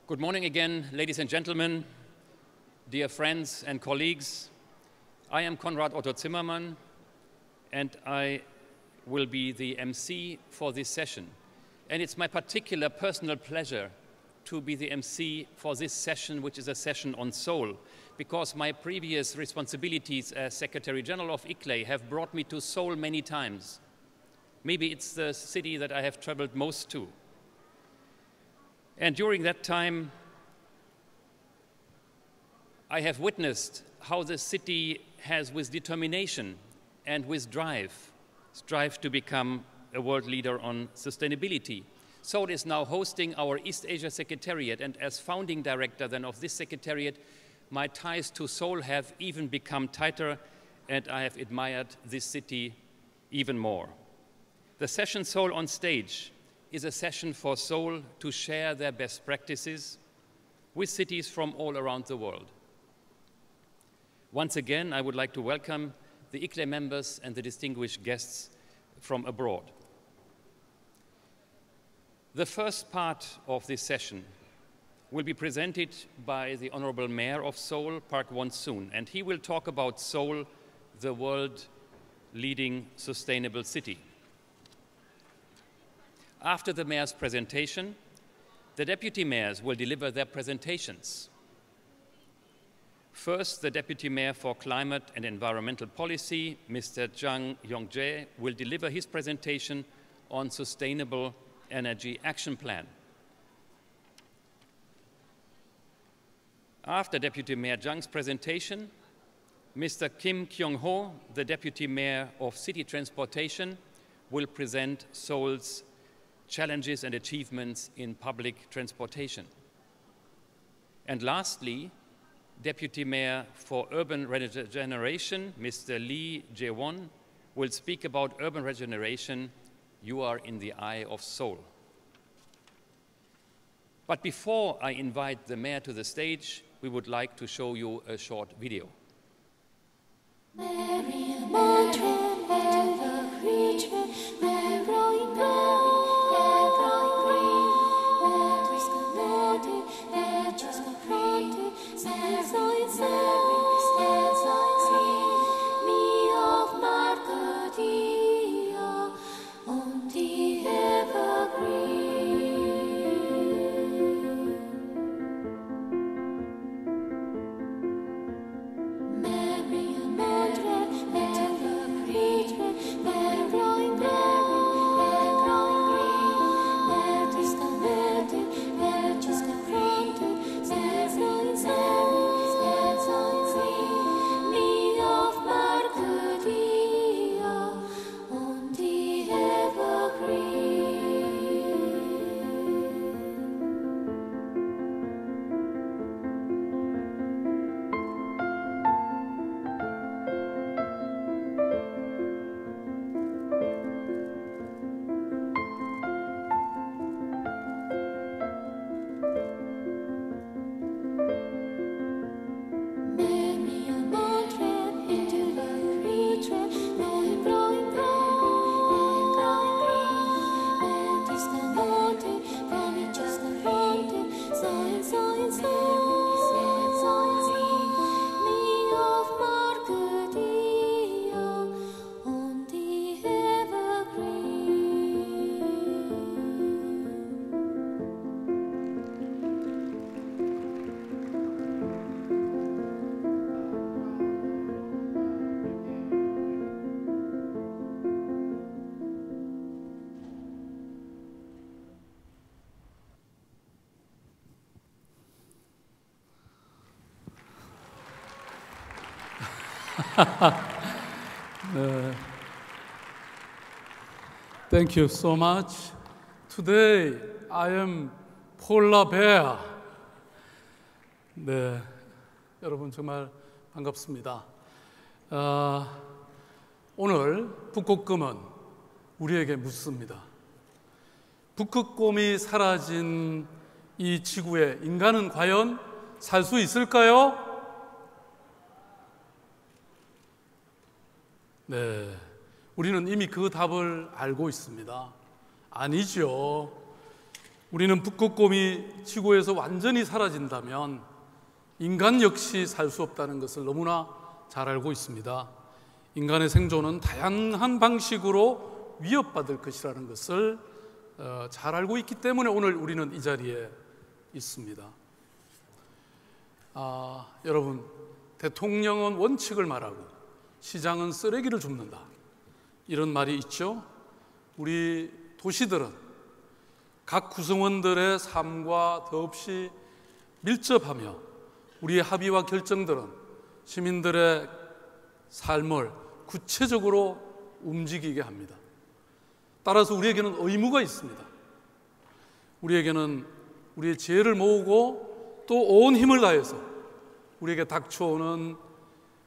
Good morning again, ladies and gentlemen, dear friends and colleagues. I am Konrad Otto Zimmermann, and I will be the MC for this session. And it's my particular personal pleasure to be the MC for this session, which is a session on Seoul, because my previous responsibilities as Secretary General of ICLEI have brought me to Seoul many times. Maybe it's the city that I have traveled most to. And during that time, I have witnessed how the city has, with determination and with drive to become a world leader on sustainability. Seoul is now hosting our East Asia Secretariat, and as founding director then of this secretariat, my ties to Seoul have even become tighter, and I have admired this city even more. The session Seoul on Stage is a session for Seoul to share their best practices with cities from all around the world. Once again, I would like to welcome the ICLEI members and the distinguished guests from abroad. The first part of this session will be presented by the Honorable Mayor of Seoul, Park Won-soon, and he will talk about Seoul, the world-leading sustainable city. After the mayor's presentation, the deputy mayors will deliver their presentations. First, the Deputy Mayor for Climate and Environmental Policy, Mr. Jang Yong-jae, will deliver his presentation on Sustainable Energy Action Plan. After Deputy Mayor Jang's presentation, Mr. Kim Kyung-ho, the Deputy Mayor of City Transportation, will present Seoul's challenges and achievements in public transportation. And lastly, Deputy Mayor for Urban Regeneration, Mr. Lee Jae-won, will speak about urban regeneration. You are in the eye of Seoul. But before I invite the mayor to the stage, we would like to show you a short video. Thank you so much. Today I am polar bear. 네, 여러분 정말 반갑습니다. 오늘 북극곰은 우리에게 묻습니다. 북극곰이 사라진 이 지구에 인간은 과연 살 수 있을까요? 네, 우리는 이미 그 답을 알고 있습니다. 아니죠. 우리는 북극곰이 지구에서 완전히 사라진다면 인간 역시 살 수 없다는 것을 너무나 잘 알고 있습니다. 인간의 생존은 다양한 방식으로 위협받을 것이라는 것을 잘 알고 있기 때문에 오늘 우리는 이 자리에 있습니다. 여러분, 대통령은 원칙을 말하고 시장은 쓰레기를 줍는다, 이런 말이 있죠. 우리 도시들은 각 구성원들의 삶과 더없이 밀접하며 우리의 합의와 결정들은 시민들의 삶을 구체적으로 움직이게 합니다. 따라서 우리에게는 의무가 있습니다. 우리에게는 우리의 지혜를 모으고 또 온 힘을 다해서 우리에게 닥쳐오는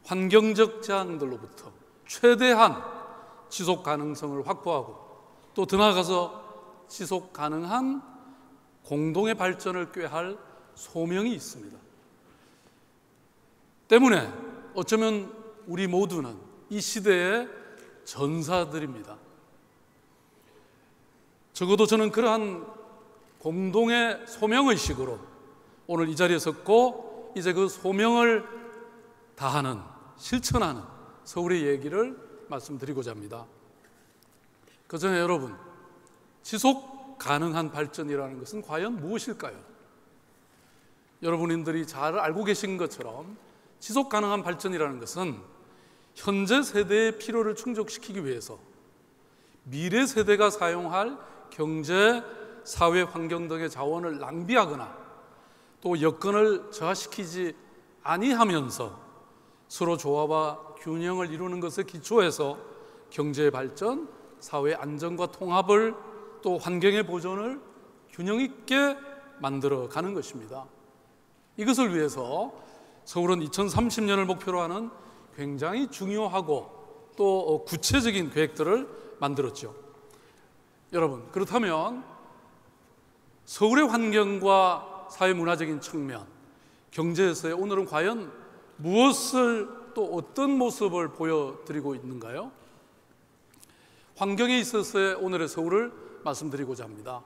환경적 재앙들로부터 최대한 지속 가능성을 확보하고 또 더 나아가서 지속 가능한 공동의 발전을 꾀할 소명이 있습니다. 때문에 어쩌면 우리 모두는 이 시대의 전사들입니다. 적어도 저는 그러한 공동의 소명의식으로 오늘 이 자리에 섰고 이제 그 소명을 다하는, 실천하는 서울의 얘기를 말씀드리고자 합니다. 그 전에 여러분, 지속 가능한 발전이라는 것은 과연 무엇일까요? 여러분들이 잘 알고 계신 것처럼 지속 가능한 발전이라는 것은 현재 세대의 필요를 충족시키기 위해서 미래 세대가 사용할 경제, 사회, 환경 등의 자원을 낭비하거나 또 여건을 저하시키지 아니하면서 서로 조화와 균형을 이루는 것에 기초해서 경제의 발전, 사회 안정과 통합을 또 환경의 보존을 균형 있게 만들어가는 것입니다. 이것을 위해서 서울은 2030년을 목표로 하는 굉장히 중요하고 또 구체적인 계획들을 만들었죠. 여러분, 그렇다면 서울의 환경과 사회문화적인 측면, 경제에서의 오늘은 과연 무엇을 또 어떤 모습을 보여드리고 있는가요? 환경에 있어서의 오늘의 서울을 말씀드리고자 합니다.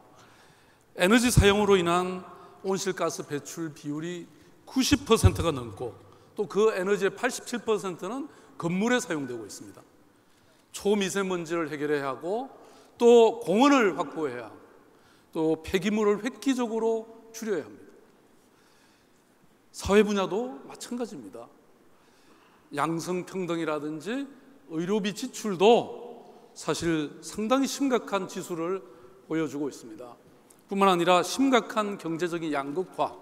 에너지 사용으로 인한 온실가스 배출 비율이 90%가 넘고 또 그 에너지의 87%는 건물에 사용되고 있습니다. 초미세먼지를 해결해야 하고 또 공원을 확보해야 하고 또 폐기물을 획기적으로 줄여야 합니다. 사회 분야도 마찬가지입니다. 양성평등이라든지 의료비 지출도 사실 상당히 심각한 지수를 보여주고 있습니다. 뿐만 아니라 심각한 경제적인 양극화,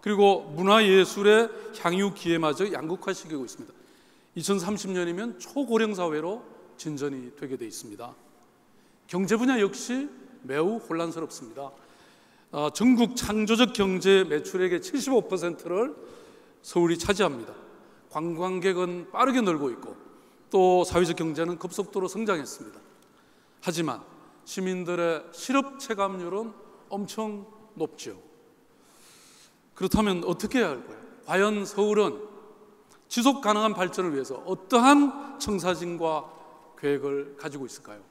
그리고 문화예술의 향유 기회마저 양극화시키고 있습니다. 2030년이면 초고령 사회로 진전이 되게 돼 있습니다. 경제 분야 역시 매우 혼란스럽습니다. 전국 창조적 경제 매출액의 75%를 서울이 차지합니다. 관광객은 빠르게 늘고 있고 또 사회적 경제는 급속도로 성장했습니다. 하지만 시민들의 실업 체감률은 엄청 높죠. 그렇다면 어떻게 해야 할까요? 과연 서울은 지속 가능한 발전을 위해서 어떠한 청사진과 계획을 가지고 있을까요?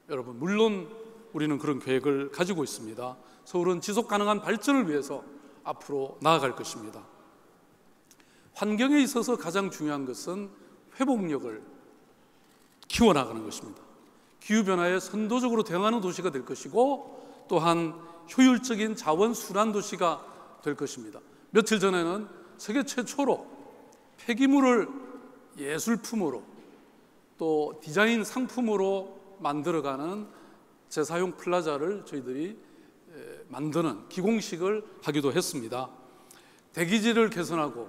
여러분, 물론 우리는 그런 계획을 가지고 있습니다. 서울은 지속 가능한 발전을 위해서 앞으로 나아갈 것입니다. 환경에 있어서 가장 중요한 것은 회복력을 키워나가는 것입니다. 기후변화에 선도적으로 대응하는 도시가 될 것이고 또한 효율적인 자원 순환 도시가 될 것입니다. 며칠 전에는 세계 최초로 폐기물을 예술품으로 또 디자인 상품으로 만들어가는 재사용 플라자를 저희들이 만드는 기공식을 하기도 했습니다. 대기질을 개선하고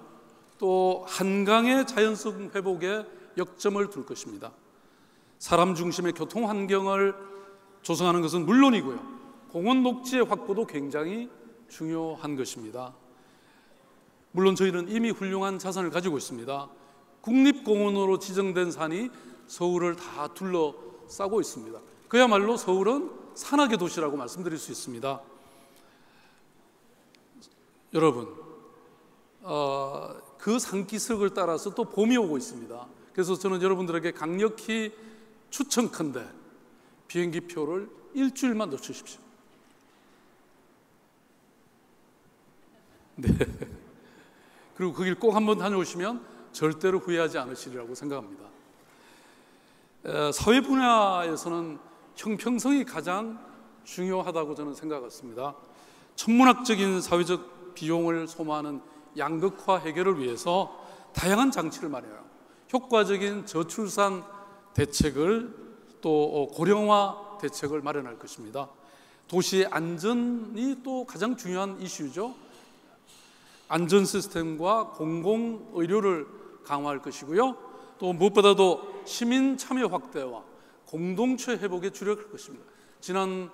또 한강의 자연성 회복에 역점을 둘 것입니다. 사람 중심의 교통 환경을 조성하는 것은 물론이고요, 공원 녹지의 확보도 굉장히 중요한 것입니다. 물론 저희는 이미 훌륭한 자산을 가지고 있습니다. 국립공원으로 지정된 산이 서울을 다 둘러싸고 있습니다. 그야말로 서울은 산악의 도시라고 말씀드릴 수 있습니다. 여러분, 그 산기슭을 따라서 또 봄이 오고 있습니다. 그래서 저는 여러분들에게 강력히 추천컨대 비행기표를 일주일만 놓치십시오. 그리고 그 길 꼭 한번 다녀오시면 절대로 후회하지 않으시리라고 생각합니다. 사회 분야에서는 형평성이 가장 중요하다고 저는 생각했습니다. 천문학적인 사회적 비용을 소모하는 양극화 해결을 위해서 다양한 장치를 마련하고 효과적인 저출산 대책을 또 고령화 대책을 마련할 것입니다. 도시 안전이 또 가장 중요한 이슈죠. 안전 시스템과 공공의료를 강화할 것이고요. 또 무엇보다도 시민 참여 확대와 공동체 회복에 주력할 것입니다. 지난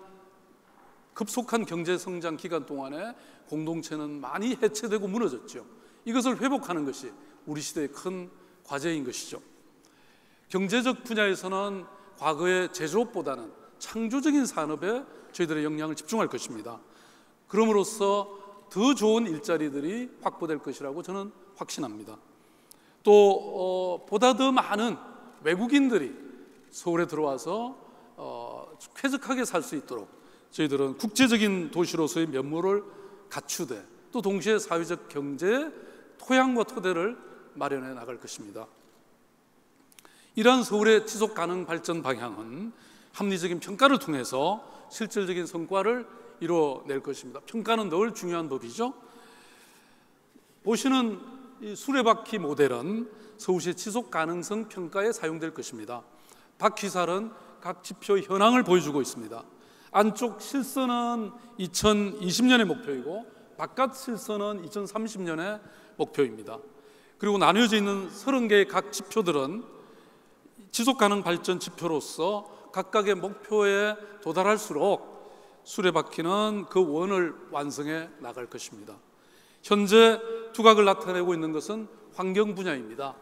급속한 경제 성장 기간 동안에 공동체는 많이 해체되고 무너졌죠. 이것을 회복하는 것이 우리 시대의 큰 과제인 것이죠. 경제적 분야에서는 과거의 제조업보다는 창조적인 산업에 저희들의 역량을 집중할 것입니다. 그럼으로써 더 좋은 일자리들이 확보될 것이라고 저는 확신합니다. 또 보다 더 많은 외국인들이 서울에 들어와서 쾌적하게 살 수 있도록 저희들은 국제적인 도시로서의 면모를 갖추되 또 동시에 사회적 경제 토양과 토대를 마련해 나갈 것입니다. 이러한 서울의 지속 가능 발전 방향은 합리적인 평가를 통해서 실질적인 성과를 이뤄낼 것입니다. 평가는 늘 중요한 법이죠. 보시는 이 수레바퀴 모델은 서울시의 지속 가능성 평가에 사용될 것입니다. 바퀴살은 각 지표 현황을 보여주고 있습니다. 안쪽 실선은 2020년의 목표이고 바깥 실선은 2030년의 목표입니다. 그리고 나뉘어져 있는 30개의 각 지표들은 지속가능 발전 지표로서 각각의 목표에 도달할수록 수레바퀴는 그 원을 완성해 나갈 것입니다. 현재 두각을 나타내고 있는 것은 환경 분야입니다.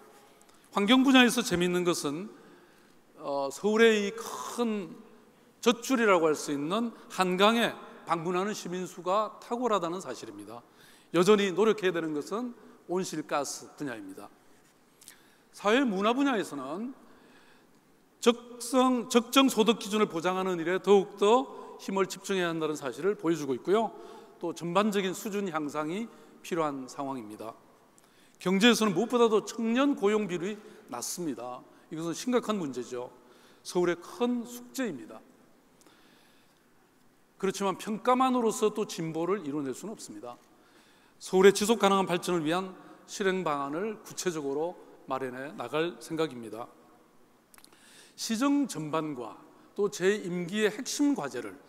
환경 분야에서 재미있는 것은 서울의 이 큰 젖줄이라고 할 수 있는 한강에 방문하는 시민 수가 탁월하다는 사실입니다. 여전히 노력해야 되는 것은 온실가스 분야입니다. 사회 문화 분야에서는 적정 소득 기준을 보장하는 일에 더욱더 힘을 집중해야 한다는 사실을 보여주고 있고요. 또 전반적인 수준 향상이 필요한 상황입니다. 경제에서는 무엇보다도 청년 고용 비율이 낮습니다. 이것은 심각한 문제죠. 서울의 큰 숙제입니다. 그렇지만 평가만으로서 또 진보를 이뤄낼 수는 없습니다. 서울의 지속 가능한 발전을 위한 실행 방안을 구체적으로 마련해 나갈 생각입니다. 시정 전반과 또 제 임기의 핵심 과제를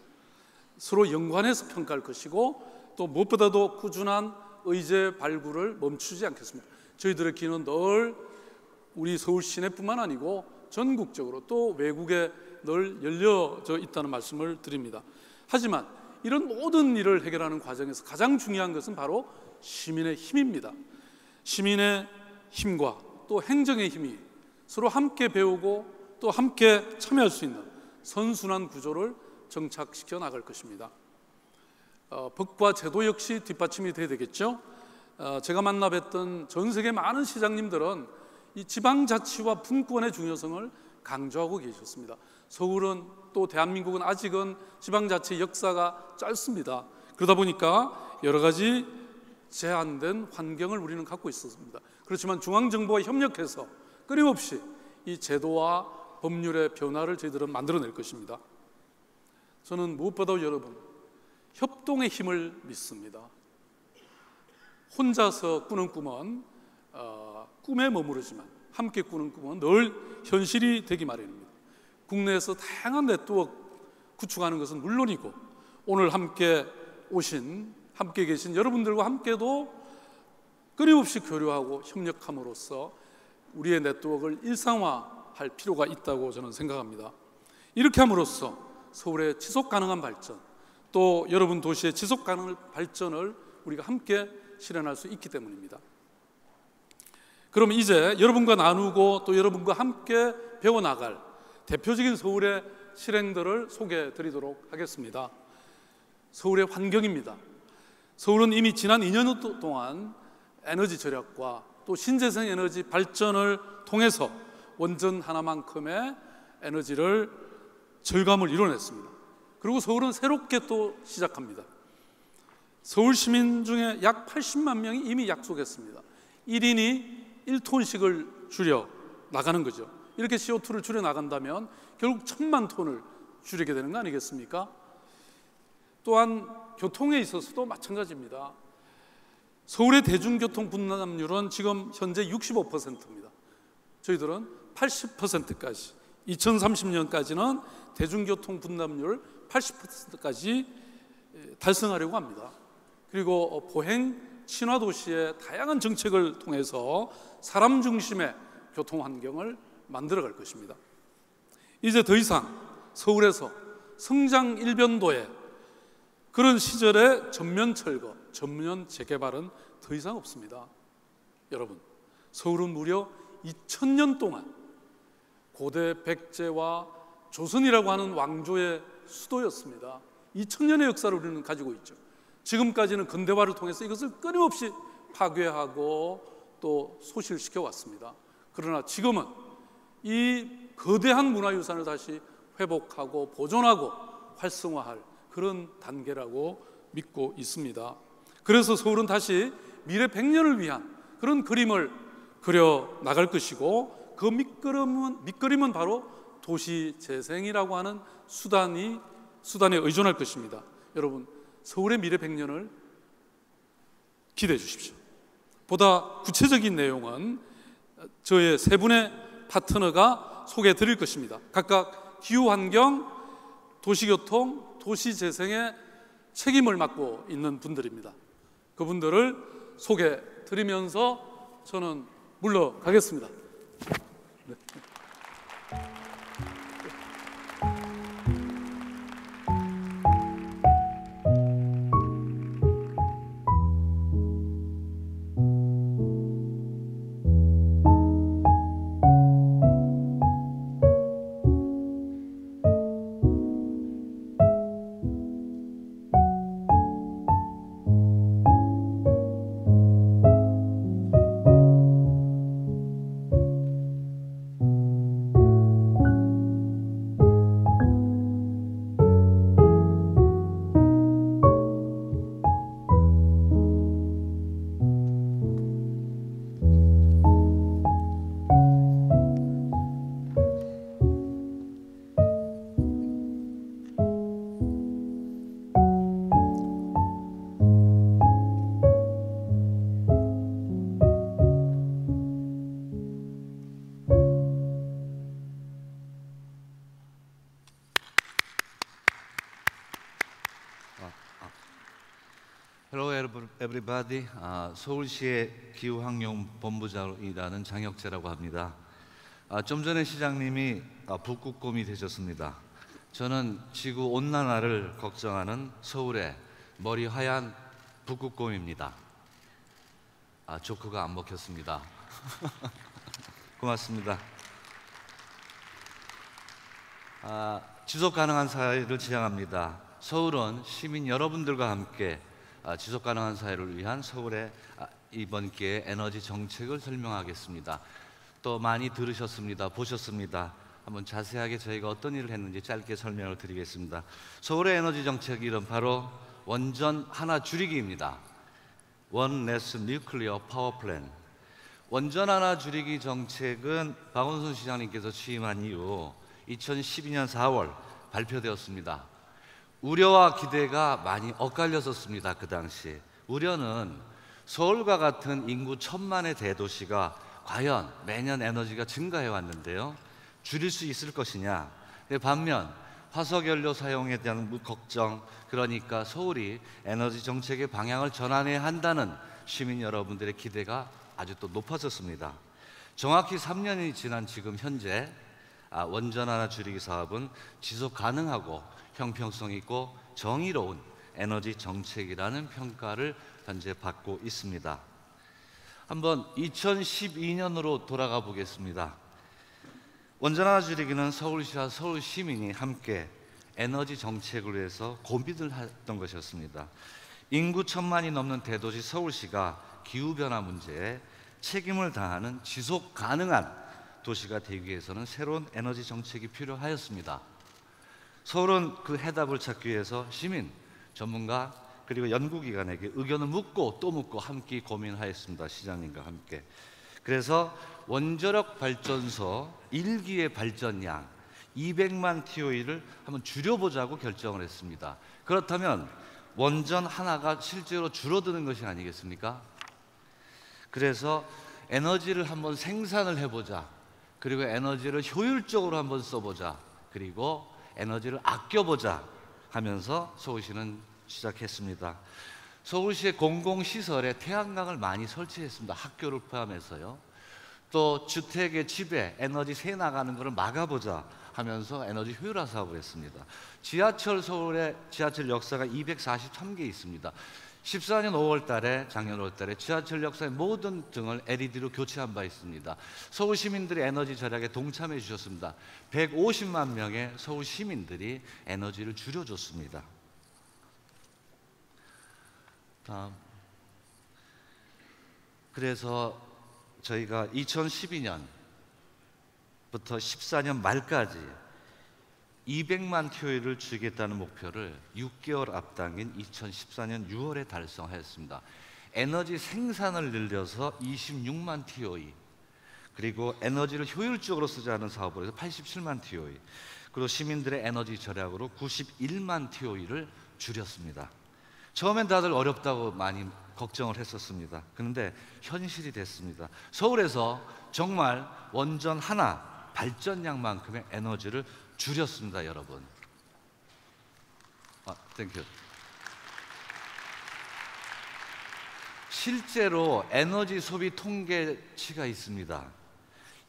서로 연관해서 평가할 것이고 또 무엇보다도 꾸준한 의제 발굴을 멈추지 않겠습니다. 저희들의 귀는 늘 우리 서울 시내뿐만 아니고 전국적으로 또 외국에 늘 열려져 있다는 말씀을 드립니다. 하지만 이런 모든 일을 해결하는 과정에서 가장 중요한 것은 바로 시민의 힘입니다. 시민의 힘과 또 행정의 힘이 서로 함께 배우고 또 함께 참여할 수 있는 선순환 구조를 정착시켜 나갈 것입니다. 법과 제도 역시 뒷받침이 돼야 되겠죠. 제가 만나 뵀던 전 세계 많은 시장님들은 이 지방자치와 분권의 중요성을 강조하고 계셨습니다. 서울은 또 대한민국은 아직은 지방자치 역사가 짧습니다. 그러다 보니까 여러 가지 제한된 환경을 우리는 갖고 있었습니다. 그렇지만 중앙정부와 협력해서 끊임없이 이 제도와 법률의 변화를 저희들은 만들어낼 것입니다. 저는 무엇보다도 여러분 협동의 힘을 믿습니다. 혼자서 꾸는 꿈은 꿈에 머무르지만 함께 꾸는 꿈은 늘 현실이 되기 마련입니다. 국내에서 다양한 네트워크 구축하는 것은 물론이고 오늘 함께 계신 여러분들과 함께도 끊임없이 교류하고 협력함으로써 우리의 네트워크를 일상화할 필요가 있다고 저는 생각합니다. 이렇게 함으로써 서울의 지속 가능한 발전 또 여러분 도시의 지속 가능한 발전을 우리가 함께 실현할 수 있기 때문입니다. 그럼 이제 여러분과 나누고 또 여러분과 함께 배워나갈 대표적인 서울의 실행들을 소개해 드리도록 하겠습니다. 서울의 환경입니다. 서울은 이미 지난 2년 동안 에너지 절약과 또 신재생 에너지 발전을 통해서 원전 하나만큼의 에너지를 절감을 이뤄냈습니다. 그리고 서울은 새롭게 또 시작합니다. 서울 시민 중에 약 80만 명이 이미 약속했습니다. 1인이 1톤씩을 줄여 나가는 거죠. 이렇게 CO2를 줄여 나간다면 결국 1000만 톤을 줄이게 되는 거 아니겠습니까? 또한 교통에 있어서도 마찬가지입니다. 서울의 대중교통 분담률은 지금 현재 65%입니다. 저희들은 80%까지 2030년까지는 대중교통 분담률 80%까지 달성하려고 합니다. 그리고 보행 친화 도시의 다양한 정책을 통해서 사람 중심의 교통 환경을 만들어 갈 것입니다. 이제 더 이상 서울에서 성장 일변도에 그런 시절의 전면 철거, 전면 재개발은 더 이상 없습니다. 여러분, 서울은 무려 2000년 동안 고대 백제와 조선이라고 하는 왕조의 수도였습니다. 2000년의 역사를 우리는 가지고 있죠. 지금까지는 근대화를 통해서 이것을 끊임없이 파괴하고 또 소실시켜 왔습니다. 그러나 지금은 이 거대한 문화유산을 다시 회복하고 보존하고 활성화할 그런 단계라고 믿고 있습니다. 그래서 서울은 다시 미래 100년을 위한 그런 그림을 그려 나갈 것이고, 그 밑그림은 바로 도시재생이라고 하는 수단에 의존할 것입니다. 여러분, 서울의 미래 100년을 기대해 주십시오. 보다 구체적인 내용은 저의 세 분의 파트너가 소개해 드릴 것입니다. 각각 기후환경, 도시교통, 도시재생의 책임을 맡고 있는 분들입니다. 그분들을 소개해 드리면서 저는 물러가겠습니다. 네. Hello everybody. 서울시의 기후환경본부장으로 일하는 장혁재라고 합니다. 좀 전에 시장님이 북극곰이 되셨습니다. 저는 지구온난화를 걱정하는 서울의 머리 하얀 북극곰입니다. 조크가 안 먹혔습니다. 고맙습니다. 지속가능한 사회를 지향합니다. 서울은 시민 여러분들과 함께 지속가능한 사회를 위한 서울의 이번 기회에 에너지 정책을 설명하겠습니다. 또 많이 들으셨습니다. 보셨습니다. 한번 자세하게 저희가 어떤 일을 했는지 짧게 설명을 드리겠습니다. 서울의 에너지 정책 이름 바로 원전 하나 줄이기입니다. One Less Nuclear Power Plan. 원전 하나 줄이기 정책은 박원순 시장님께서 취임한 이후 2012년 4월 발표되었습니다. 우려와 기대가 많이 엇갈렸었습니다. 그 당시 우려는 서울과 같은 인구 1000만의 대도시가 과연 매년 에너지가 증가해 왔는데요, 줄일 수 있을 것이냐. 반면 화석연료 사용에 대한 걱정, 그러니까 서울이 에너지 정책의 방향을 전환해야 한다는 시민 여러분들의 기대가 아주 또 높아졌습니다. 정확히 3년이 지난 지금 현재 원전 하나 줄이기 사업은 지속 가능하고 형평성 있고 정의로운 에너지 정책이라는 평가를 현재 받고 있습니다. 한번 2012년으로 돌아가 보겠습니다. 원전 하나 줄이기는 서울시와 서울 시민이 함께 에너지 정책을 위해서 고민을 했던 것이었습니다. 인구 1000만이 넘는 대도시 서울시가 기후변화 문제에 책임을 다하는 지속 가능한 도시가 되기 위해서는 새로운 에너지 정책이 필요하였습니다. 서울은 그 해답을 찾기 위해서 시민, 전문가, 그리고 연구기관에게 의견을 묻고 또 묻고 함께 고민하였습니다. 시장님과 함께. 그래서 원자력 발전소 1기의 발전량 200만 TOE를 한번 줄여보자고 결정을 했습니다. 그렇다면 원전 하나가 실제로 줄어드는 것이 아니겠습니까? 그래서 에너지를 한번 생산을 해보자. 그리고 에너지를 효율적으로 한번 써보자. 그리고 에너지를 아껴보자 하면서 서울시는 시작했습니다. 서울시의 공공시설에 태양광을 많이 설치했습니다. 학교를 포함해서요. 또 주택의 집에 에너지 새 나가는 것을 막아보자 하면서 에너지 효율화 사업을 했습니다. 지하철, 서울에 지하철 역사가 243개 있습니다. 14년 5월 달에, 작년 5월 달에 지하철 역사의 모든 등을 LED로 교체한 바 있습니다. 서울 시민들이 에너지 절약에 동참해 주셨습니다. 150만 명의 서울 시민들이 에너지를 줄여줬습니다. 다음. 그래서 저희가 2012년부터 14년 말까지 200만 TOE를 줄이겠다는 목표를 6개월 앞당긴 2014년 6월에 달성하였습니다. 에너지 생산을 늘려서 26만 TOE, 그리고 에너지를 효율적으로 쓰자는 사업으로 해서 87만 TOE, 그리고 시민들의 에너지 절약으로 91만 TOE를 줄였습니다. 처음엔 다들 어렵다고 많이 걱정을 했었습니다. 그런데 현실이 됐습니다. 서울에서 정말 원전 하나 발전량만큼의 에너지를 줄였습니다, 여러분. 땡큐. 실제로 에너지 소비 통계치가 있습니다.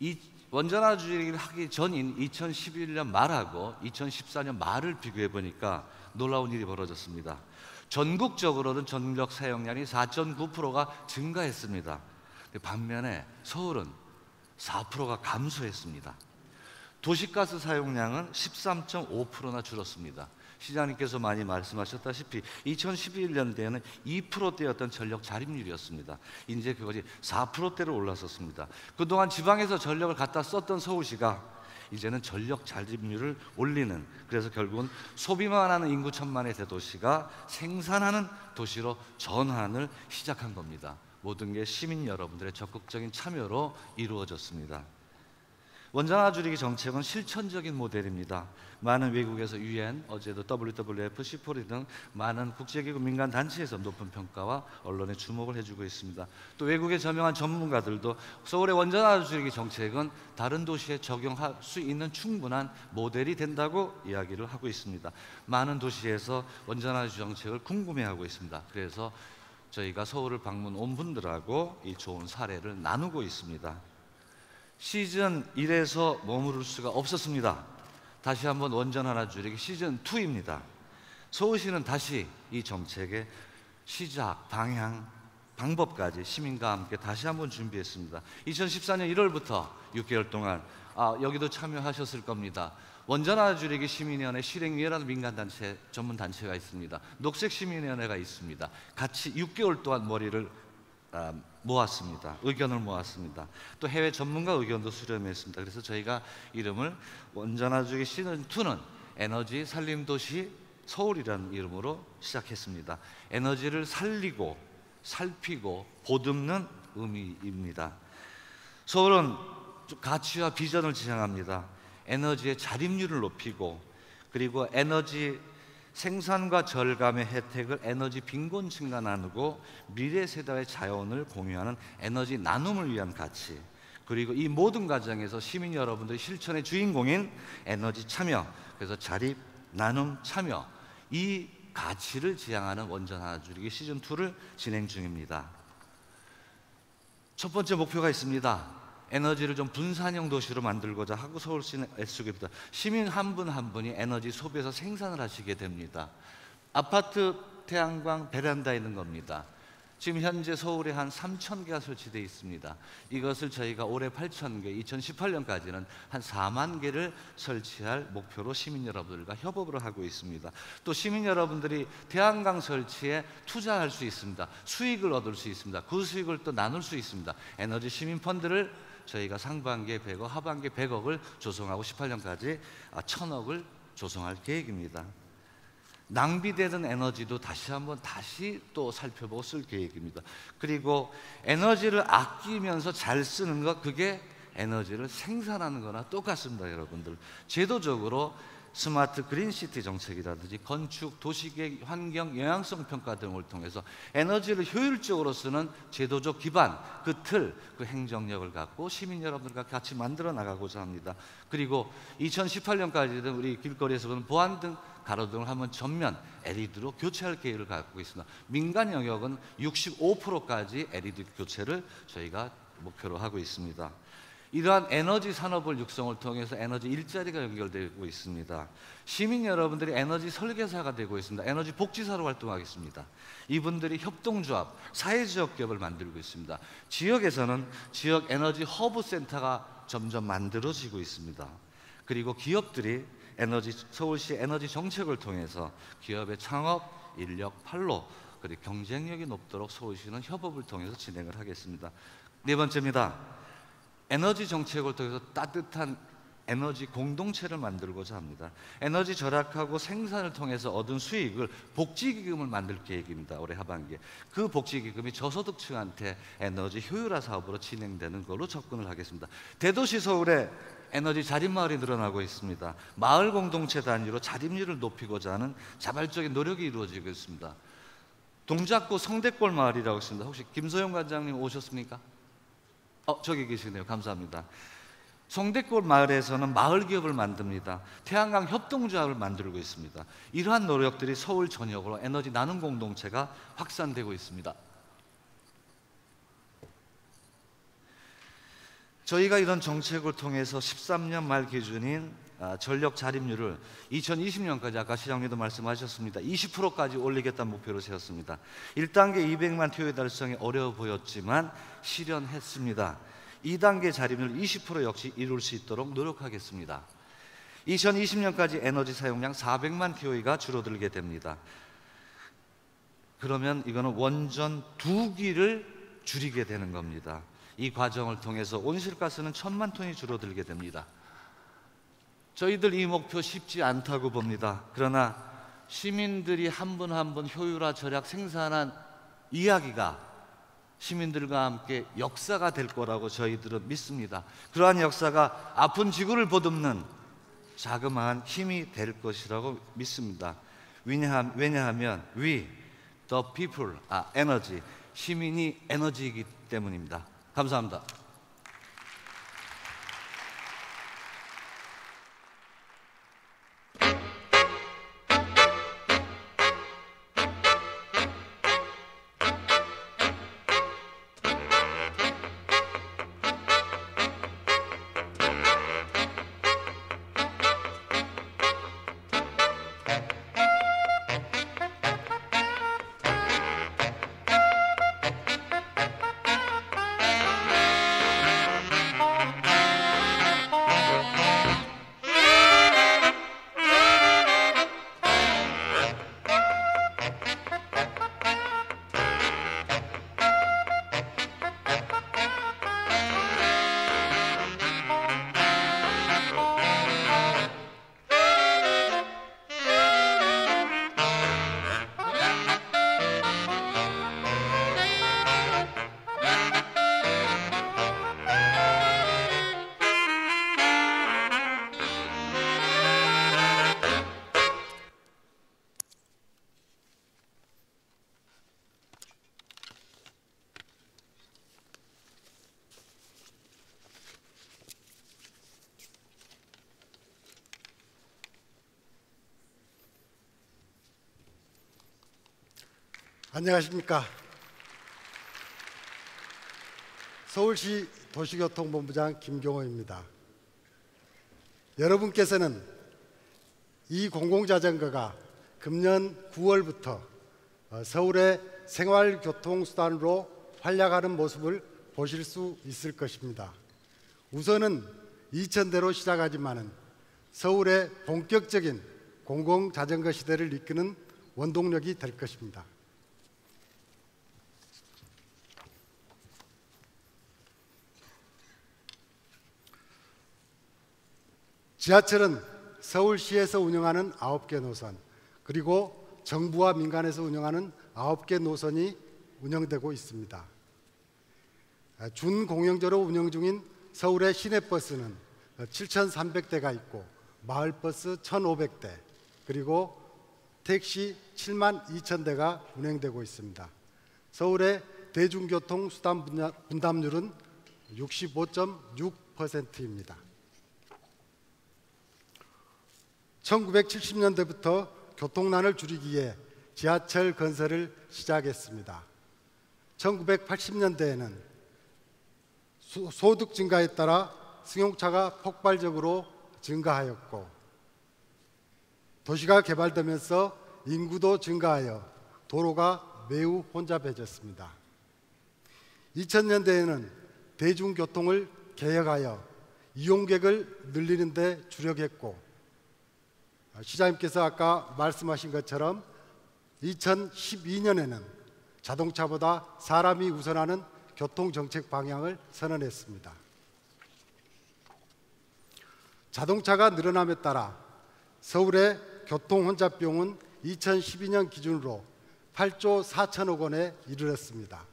이 원전화 줄이기를 하기 전인 2011년 말하고 2014년 말을 비교해 보니까 놀라운 일이 벌어졌습니다. 전국적으로는 전력 사용량이 4.9%가 증가했습니다. 반면에 서울은 4%가 감소했습니다. 도시가스 사용량은 13.5%나 줄었습니다. 시장님께서 많이 말씀하셨다시피 2011년대에는 2%대였던 전력 자립률이었습니다. 이제 그것이 4%대로 올라섰습니다. 그동안 지방에서 전력을 갖다 썼던 서울시가 이제는 전력 자립률을 올리는, 그래서 결국은 소비만 하는 인구 1000만의 대도시가 생산하는 도시로 전환을 시작한 겁니다. 모든 게 시민 여러분들의 적극적인 참여로 이루어졌습니다. 원전화 줄이기 정책은 실천적인 모델입니다. 많은 외국에서 UN, 어제도 WWF, C4 등 많은 국제기구 민간단체에서 높은 평가와 언론의 주목을 해주고 있습니다. 또 외국의 저명한 전문가들도 서울의 원전화 줄이기 정책은 다른 도시에 적용할 수 있는 충분한 모델이 된다고 이야기를 하고 있습니다. 많은 도시에서 원전화 정책을 궁금해하고 있습니다. 그래서 저희가 서울을 방문 온 분들하고 이 좋은 사례를 나누고 있습니다. 시즌 1에서 머무를 수가 없었습니다. 다시 한번 원전 하나 줄이기 시즌 2입니다. 서울시는 다시 이 정책의 시작, 방향, 방법까지 시민과 함께 다시 한번 준비했습니다. 2014년 1월부터 6개월 동안 여기도 참여하셨을 겁니다. 원전 하나 줄이기 시민위원회 실행위원회라는 민간단체, 전문단체가 있습니다. 녹색시민위원회가 있습니다. 같이 6개월 동안 머리를 모았습니다. 의견을 모았습니다. 또 해외 전문가 의견도 수렴했습니다. 그래서 저희가 이름을 원전화 줄이기 시즌2는 에너지 살림도시 서울이라는 이름으로 시작했습니다. 에너지를 살리고 살피고 보듬는 의미입니다. 서울은 가치와 비전을 지향합니다. 에너지의 자립률을 높이고, 그리고 에너지 생산과 절감의 혜택을 에너지 빈곤층과 나누고 미래 세대의 자원을 공유하는 에너지 나눔을 위한 가치, 그리고 이 모든 과정에서 시민 여러분들이 실천의 주인공인 에너지 참여, 그래서 자립, 나눔, 참여, 이 가치를 지향하는 원전 하나 줄이기 시즌2를 진행 중입니다. 첫 번째 목표가 있습니다. 에너지를 좀 분산형 도시로 만들고자 하고 서울시는 애쓰고 있습니다. 시민 한 분 한 분이 에너지 소비해서 생산을 하시게 됩니다. 아파트 태양광 베란다에 있는 겁니다. 지금 현재 서울에 한 3,000개가 설치되어 있습니다. 이것을 저희가 올해 8,000개, 2018년까지는 한 4만 개를 설치할 목표로 시민 여러분들과 협업을 하고 있습니다. 또 시민 여러분들이 태양광 설치에 투자할 수 있습니다. 수익을 얻을 수 있습니다. 그 수익을 또 나눌 수 있습니다. 에너지 시민 펀드를 저희가 상반기에 100억, 하반기에 100억을 조성하고 18년까지 1,000억을 조성할 계획입니다. 낭비되는 에너지도 다시 또 살펴보고 쓸 계획입니다. 그리고 에너지를 아끼면서 잘 쓰는 것, 그게 에너지를 생산하는 거나 똑같습니다. 여러분들, 제도적으로 스마트 그린시티 정책이라든지 건축, 도시계획, 환경, 영향성 평가 등을 통해서 에너지를 효율적으로 쓰는 제도적 기반, 그 틀, 그 행정력을 갖고 시민 여러분들과 같이 만들어 나가고자 합니다. 그리고 2018년까지는 우리 길거리에서 보는 보안 등 가로등을 한번 전면 LED로 교체할 계획을 갖고 있습니다. 민간 영역은 65%까지 LED 교체를 저희가 목표로 하고 있습니다. 이러한 에너지 산업을 육성을 통해서 에너지 일자리가 연결되고 있습니다. 시민 여러분들이 에너지 설계사가 되고 있습니다. 에너지 복지사로 활동하겠습니다. 이분들이 협동조합, 사회지역 기업을 만들고 있습니다. 지역에서는 지역 에너지 허브 센터가 점점 만들어지고 있습니다. 그리고 기업들이 서울시 에너지 정책을 통해서 기업의 창업, 인력, 판로, 그리고 경쟁력이 높도록 서울시는 협업을 통해서 진행을 하겠습니다. 네 번째입니다. 에너지 정책을 통해서 따뜻한 에너지 공동체를 만들고자 합니다. 에너지 절약하고 생산을 통해서 얻은 수익을 복지기금을 만들 계획입니다. 올해 하반기에. 그 복지기금이 저소득층한테 에너지 효율화 사업으로 진행되는 걸로 접근을 하겠습니다. 대도시 서울에 에너지 자립마을이 늘어나고 있습니다. 마을 공동체 단위로 자립률을 높이고자 하는 자발적인 노력이 이루어지고 있습니다. 동작구 성대골 마을이라고 있습니다. 혹시 김소영 관장님 오셨습니까? 저기 계시네요. 감사합니다. 성대골 마을에서는 마을 기업을 만듭니다. 태양광 협동조합을 만들고 있습니다. 이러한 노력들이 서울 전역으로 에너지 나눔 공동체가 확산되고 있습니다. 저희가 이런 정책을 통해서 13년 말 기준인 전력 자립률을 2020년까지 아까 시장님도 말씀하셨습니다. 20%까지 올리겠다는 목표로 세웠습니다. 1단계 200만 TOE 달성이 어려워 보였지만 실현했습니다. 2단계 자립률 20% 역시 이룰 수 있도록 노력하겠습니다. 2020년까지 에너지 사용량 400만 TOE가 줄어들게 됩니다. 그러면 이거는 원전 2기를 줄이게 되는 겁니다. 이 과정을 통해서 온실가스는 1000만 톤이 줄어들게 됩니다. 저희들 이 목표 쉽지 않다고 봅니다. 그러나 시민들이 한 분 한 분 효율화 절약 생산한 이야기가 시민들과 함께 역사가 될 거라고 저희들은 믿습니다. 그러한 역사가 아픈 지구를 보듬는 자그마한 힘이 될 것이라고 믿습니다. 왜냐하면 we, the people, 에너지, 시민이 에너지이기 때문입니다. 감사합니다. 안녕하십니까. 서울시 도시교통본부장 김경호입니다. 여러분께서는 이 공공자전거가 금년 9월부터 서울의 생활교통수단으로 활약하는 모습을 보실 수 있을 것입니다. 우선은 2000대로 시작하지만은 서울의 본격적인 공공자전거 시대를 이끄는 원동력이 될 것입니다. 지하철은 서울시에서 운영하는 9개 노선, 그리고 정부와 민간에서 운영하는 9개 노선이 운영되고 있습니다. 준공영제로 운영 중인 서울의 시내버스는 7,300대가 있고 마을버스 1,500대, 그리고 택시 72,000대가 운행되고 있습니다. 서울의 대중교통 수단 분담률은 65.6%입니다. 1970년대부터 교통난을 줄이기 위해 지하철 건설을 시작했습니다. 1980년대에는 소득 증가에 따라 승용차가 폭발적으로 증가하였고, 도시가 개발되면서 인구도 증가하여 도로가 매우 혼잡해졌습니다. 2000년대에는 대중교통을 개혁하여 이용객을 늘리는 데 주력했고, 시장님께서 아까 말씀하신 것처럼 2012년에는 자동차보다 사람이 우선하는 교통정책 방향을 선언했습니다. 자동차가 늘어남에 따라 서울의 교통혼잡 비용은 2012년 기준으로 8조 4천억 원에 이르렀습니다.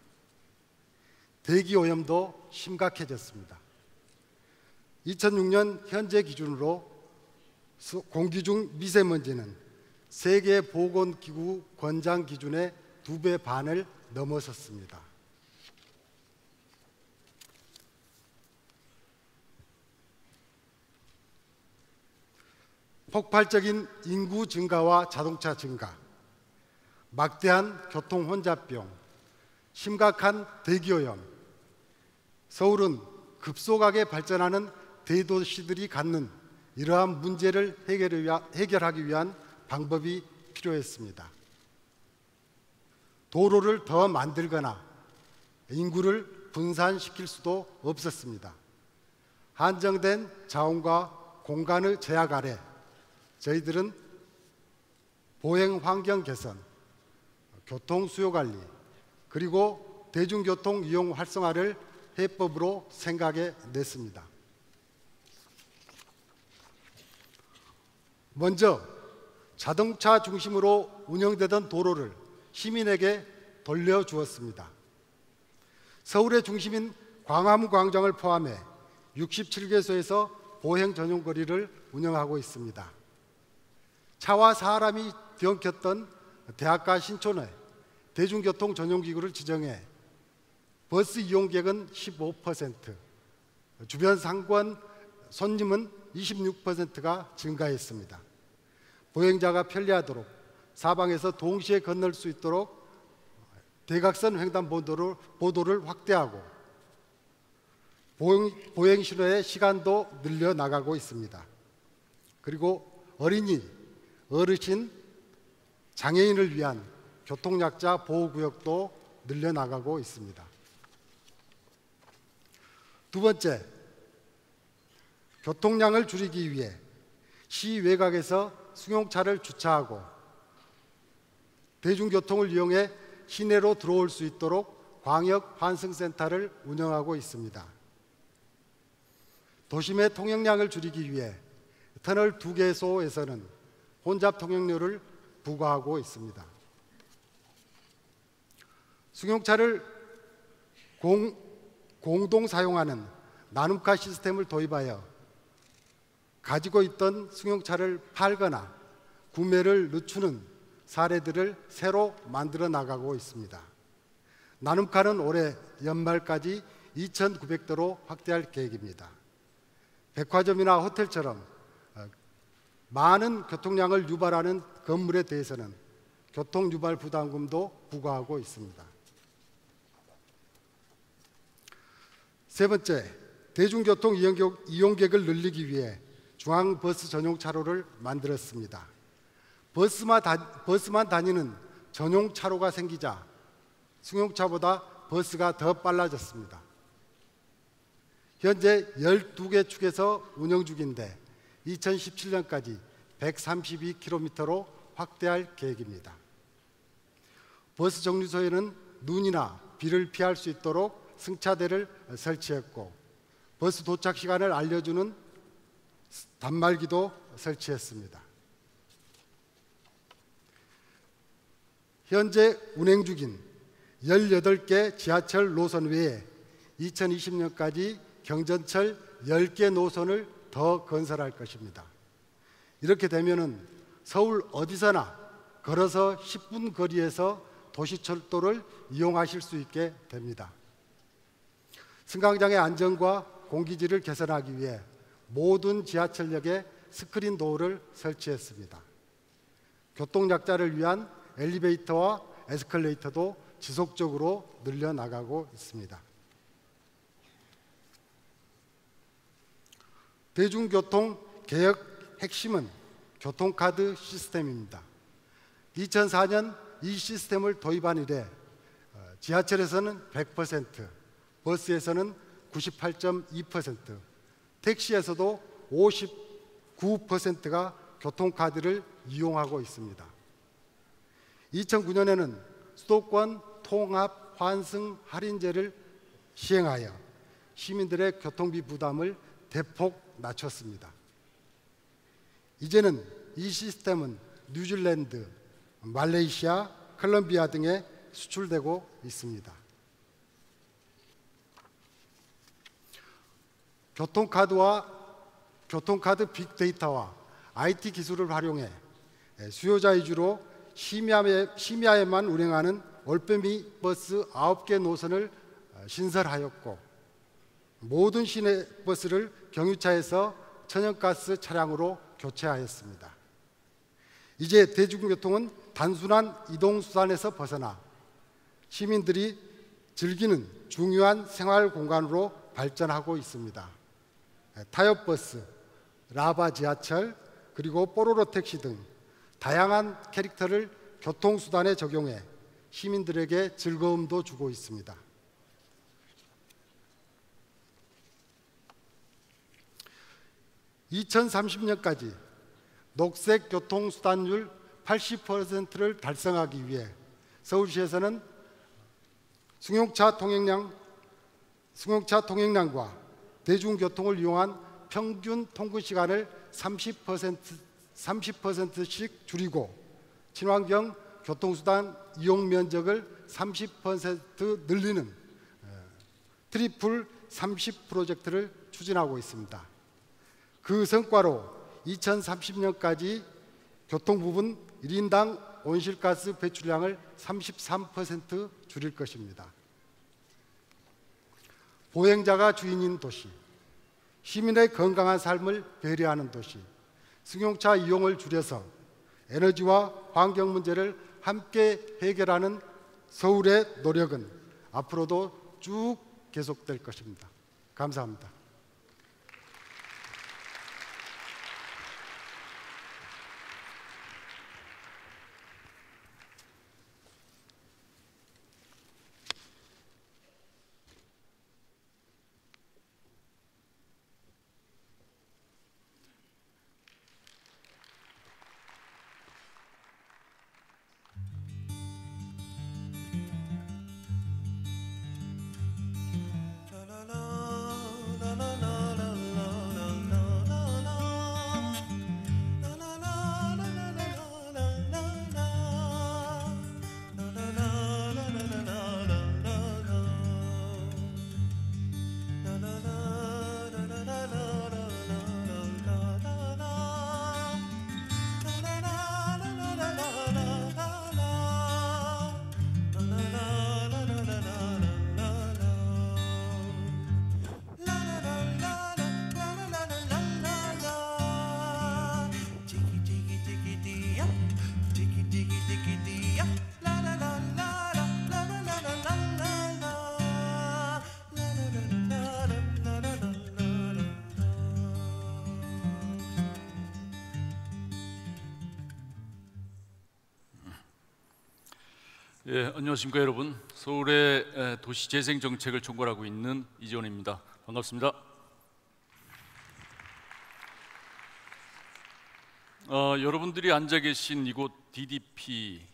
대기오염도 심각해졌습니다. 2006년 현재 기준으로 공기 중 미세먼지는 세계보건기구 권장 기준의 2배 반을 넘어섰습니다. 폭발적인 인구 증가와 자동차 증가, 막대한 교통 혼잡 비용, 심각한 대기오염, 서울은 급속하게 발전하는 대도시들이 갖는 이러한 문제를 해결하기 위한 방법이 필요했습니다. 도로를 더 만들거나 인구를 분산시킬 수도 없었습니다. 한정된 자원과 공간의 제약 아래 저희들은 보행 환경 개선, 교통 수요 관리, 그리고 대중교통 이용 활성화를 해법으로 생각해 냈습니다. 먼저 자동차 중심으로 운영되던 도로를 시민에게 돌려주었습니다. 서울의 중심인 광화문 광장을 포함해 67개소에서 보행 전용 거리를 운영하고 있습니다. 차와 사람이 뒤엉켰던 대학가 신촌에 대중교통 전용기구를 지정해 버스 이용객은 15%, 주변 상권 손님은 26%가 증가했습니다. 보행자가 편리하도록 사방에서 동시에 건널 수 있도록 대각선 횡단보도를 확대하고 보행 신호의 시간도 늘려나가고 있습니다. 그리고 어린이, 어르신, 장애인을 위한 교통약자 보호구역도 늘려나가고 있습니다. 두 번째, 교통량을 줄이기 위해 시 외곽에서 승용차를 주차하고 대중교통을 이용해 시내로 들어올 수 있도록 광역 환승센터를 운영하고 있습니다. 도심의 통행량을 줄이기 위해 터널 2개소에서는 혼잡 통행료를 부과하고 있습니다. 승용차를 공동 사용하는 나눔카 시스템을 도입하여 가지고 있던 승용차를 팔거나 구매를 늦추는 사례들을 새로 만들어 나가고 있습니다. 나눔카는 올해 연말까지 2,900대로 확대할 계획입니다. 백화점이나 호텔처럼 많은 교통량을 유발하는 건물에 대해서는 교통 유발 부담금도 부과하고 있습니다. 세 번째, 대중교통 이용객을 늘리기 위해 중앙버스 전용 차로를 만들었습니다. 버스만 다니는 전용 차로가 생기자 승용차보다 버스가 더 빨라졌습니다. 현재 12개 축에서 운영 중인데 2017년까지 132km로 확대할 계획입니다. 버스 정류소에는 눈이나 비를 피할 수 있도록 승차대를 설치했고 버스 도착 시간을 알려주는 단말기도 설치했습니다. 현재 운행 중인 18개 지하철 노선 외에 2020년까지 경전철 10개 노선을 더 건설할 것입니다. 이렇게 되면은 서울 어디서나 걸어서 10분 거리에서 도시철도를 이용하실 수 있게 됩니다. 승강장의 안전과 공기질을 개선하기 위해 모든 지하철역에 스크린 도어를 설치했습니다. 교통약자를 위한 엘리베이터와 에스컬레이터도 지속적으로 늘려나가고 있습니다. 대중교통 개혁 핵심은 교통카드 시스템입니다. 2004년 이 시스템을 도입한 이래 지하철에서는 100%, 버스에서는 98.2%, 택시에서도 59%가 교통카드를 이용하고 있습니다. 2009년에는 수도권 통합 환승 할인제를 시행하여 시민들의 교통비 부담을 대폭 낮췄습니다. 이제는 이 시스템은 뉴질랜드, 말레이시아, 콜롬비아 등에 수출되고 있습니다. 교통카드 빅데이터와 IT 기술을 활용해 수요자 위주로 심야에만 운행하는 올빼미 버스 9개 노선을 신설하였고, 모든 시내 버스를 경유차에서 천연가스 차량으로 교체하였습니다. 이제 대중교통은 단순한 이동수단에서 벗어나 시민들이 즐기는 중요한 생활 공간으로 발전하고 있습니다. 타협버스, 라바 지하철, 그리고 뽀로로 택시 등 다양한 캐릭터를 교통수단에 적용해 시민들에게 즐거움도 주고 있습니다. (2030년까지) 녹색 교통수단율 80%를 달성하기 위해 서울시에서는 승용차 통행량과 대중교통을 이용한 평균 통근 시간을 30%씩 줄이고 친환경 교통수단 이용 면적을 30% 늘리는 트리플 30 프로젝트를 추진하고 있습니다. 그 성과로 2030년까지 교통부분 1인당 온실가스 배출량을 33% 줄일 것입니다. 보행자가 주인인 도시, 시민의 건강한 삶을 배려하는 도시, 승용차 이용을 줄여서 에너지와 환경 문제를 함께 해결하는 서울의 노력은 앞으로도 쭉 계속될 것입니다. 감사합니다. 예, 안녕하십니까 여러분. 서울의 도시재생 정책을 총괄하고 있는 이재원입니다. 반갑습니다. 여러분들이 앉아 계신 이곳 DDP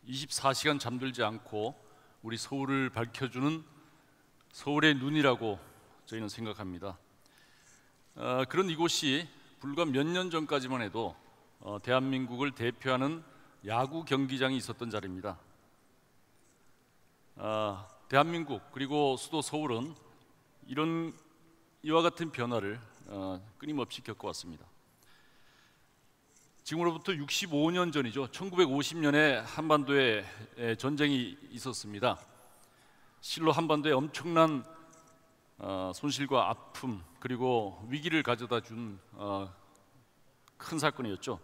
24시간 잠들지 않고 우리 서울을 밝혀주는 서울의 눈이라고 저희는 생각합니다. 그런 이곳이 불과 몇 년 전까지만 해도 대한민국을 대표하는 야구 경기장이 있었던 자리입니다. 대한민국 그리고 수도 서울은 이와 같은 변화를 끊임없이 겪어왔습니다. 지금으로부터 65년 전이죠. 1950년에 한반도에 전쟁이 있었습니다. 실로 한반도에 엄청난 손실과 아픔 그리고 위기를 가져다 준 큰 사건이었죠.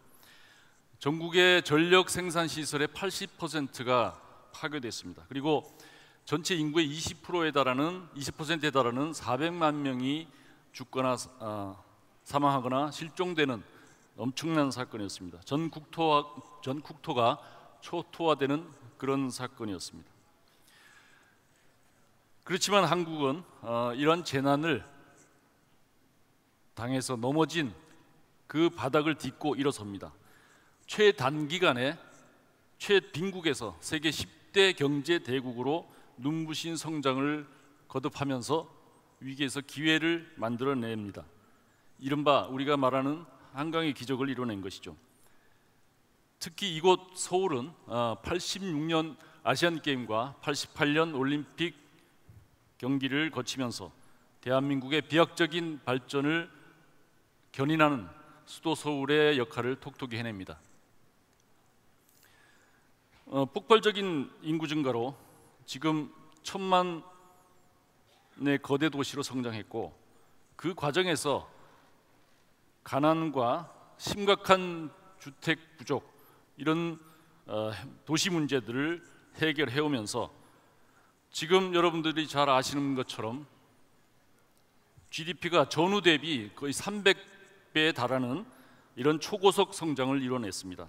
전국의 전력 생산 시설의 80%가 파괴됐습니다. 그리고 전체 인구의 20%에 달하는 400만 명이 죽거나 사망하거나 실종되는 엄청난 사건이었습니다. 전 국토가 초토화되는 그런 사건이었습니다. 그렇지만 한국은 이런 재난을 당해서 넘어진 그 바닥을 딛고 일어섭니다. 최단기간에 최빈국에서 세계 10대 경제 대국으로 눈부신 성장을 거듭하면서 위기에서 기회를 만들어냅니다. 이른바 우리가 말하는 한강의 기적을 이뤄낸 것이죠. 특히 이곳 서울은 86년 아시안게임과 88년 올림픽 경기를 거치면서 대한민국의 비약적인 발전을 견인하는 수도 서울의 역할을 톡톡히 해냅니다. 폭발적인 인구 증가로 지금 1000만의 거대 도시로 성장했고, 그 과정에서 가난과 심각한 주택 부족 이런 도시 문제들을 해결해 오면서 지금 여러분들이 잘 아시는 것처럼 GDP가 전후 대비 거의 300배에 달하는 이런 초고속 성장을 이뤄냈습니다.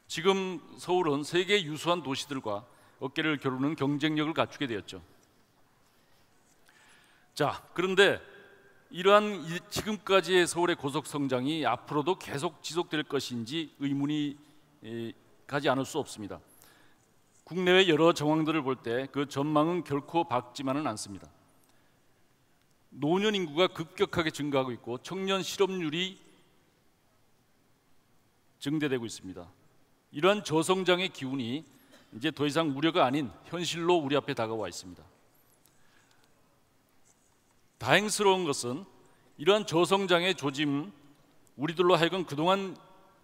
지금 서울은 세계 유수한 도시들과 어깨를 겨루는 경쟁력을 갖추게 되었죠. 자, 그런데 이러한 지금까지의 서울의 고속 성장이 앞으로도 계속 지속될 것인지 의문이 가지 않을 수 없습니다. 국내외 여러 정황들을 볼 때 그 전망은 결코 밝지만은 않습니다. 노년 인구가 급격하게 증가하고 있고 청년 실업률이 증대되고 있습니다. 이러한 저성장의 기운이 이제 더 이상 우려가 아닌 현실로 우리 앞에 다가와 있습니다. 다행스러운 것은 이러한 저성장의 조짐, 우리들로 하여금 그동안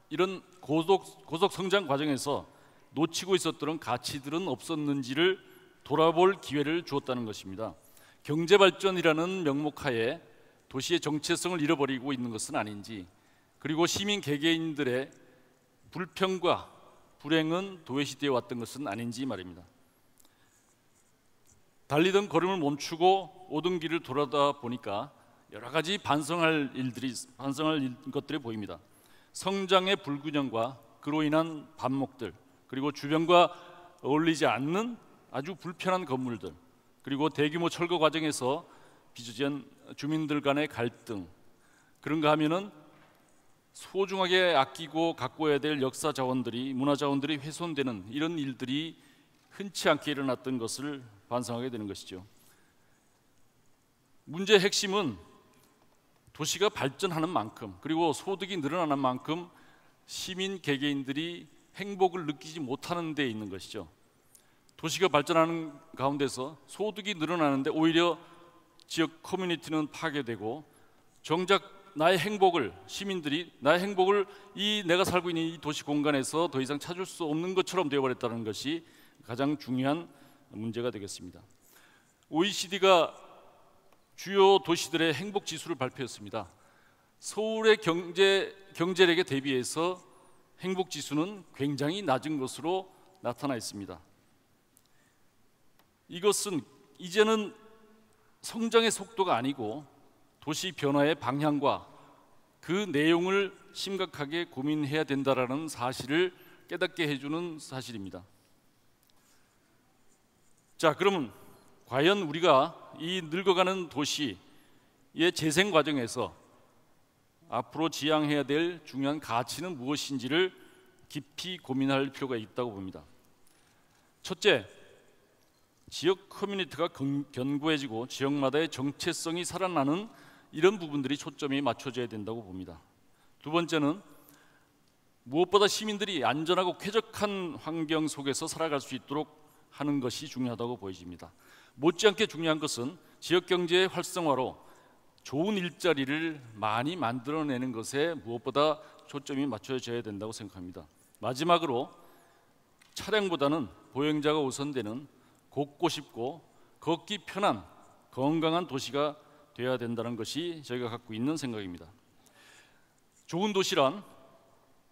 이런 고속 성장 과정에서 놓치고 있었던 가치들은 없었는지를 돌아볼 기회를 주었다는 것입니다. 경제발전이라는 명목하에 도시의 정체성을 잃어버리고 있는 것은 아닌지, 그리고 시민 개개인들의 불평과 불행은 도외시되어 왔던 것은 아닌지 말입니다. 달리던 걸음을 멈추고 오던 길을 돌아다 보니까 여러 가지 반성할 것들이 보입니다. 성장의 불균형과 그로 인한 반목들, 그리고 주변과 어울리지 않는 아주 불편한 건물들, 그리고 대규모 철거 과정에서 빚어진 주민들 간의 갈등, 그런가 하면은 소중하게 아끼고 가꿔야 될 역사 자원들이, 문화 자원들이 훼손되는 이런 일들이 흔치 않게 일어났던 것을 반성하게 되는 것이죠. 문제의 핵심은 도시가 발전하는 만큼, 그리고 소득이 늘어나는 만큼 시민 개개인들이 행복을 느끼지 못하는 데 있는 것이죠. 도시가 발전하는 가운데서 소득이 늘어나는데 오히려 지역 커뮤니티는 파괴되고, 정작 나의 행복을, 시민들이 나의 행복을 내가 살고 있는 이 도시 공간에서 더 이상 찾을 수 없는 것처럼 되어버렸다는 것이 가장 중요한 문제가 되겠습니다. OECD가 주요 도시들의 행복 지수를 발표했습니다. 서울의 경제력에 대비해서 행복 지수는 굉장히 낮은 것으로 나타나 있습니다. 이것은 이제는 성장의 속도가 아니고 도시 변화의 방향과 그 내용을 심각하게 고민해야 된다라는 사실을 깨닫게 해주는 사실입니다. 자, 그러면 과연 우리가 이 늙어가는 도시의 재생 과정에서 앞으로 지향해야 될 중요한 가치는 무엇인지를 깊이 고민할 필요가 있다고 봅니다. 첫째, 지역 커뮤니티가 견고해지고 지역마다의 정체성이 살아나는 이런 부분들이 초점이 맞춰져야 된다고 봅니다. 두 번째는 무엇보다 시민들이 안전하고 쾌적한 환경 속에서 살아갈 수 있도록 하는 것이 중요하다고 보여집니다. 못지않게 중요한 것은 지역 경제의 활성화로 좋은 일자리를 많이 만들어내는 것에 무엇보다 초점이 맞춰져야 된다고 생각합니다. 마지막으로 차량보다는 보행자가 우선되는 걷고 싶고 걷기 편한 건강한 도시가 되어야 된다는 것이 저희가 갖고 있는 생각입니다. 좋은 도시란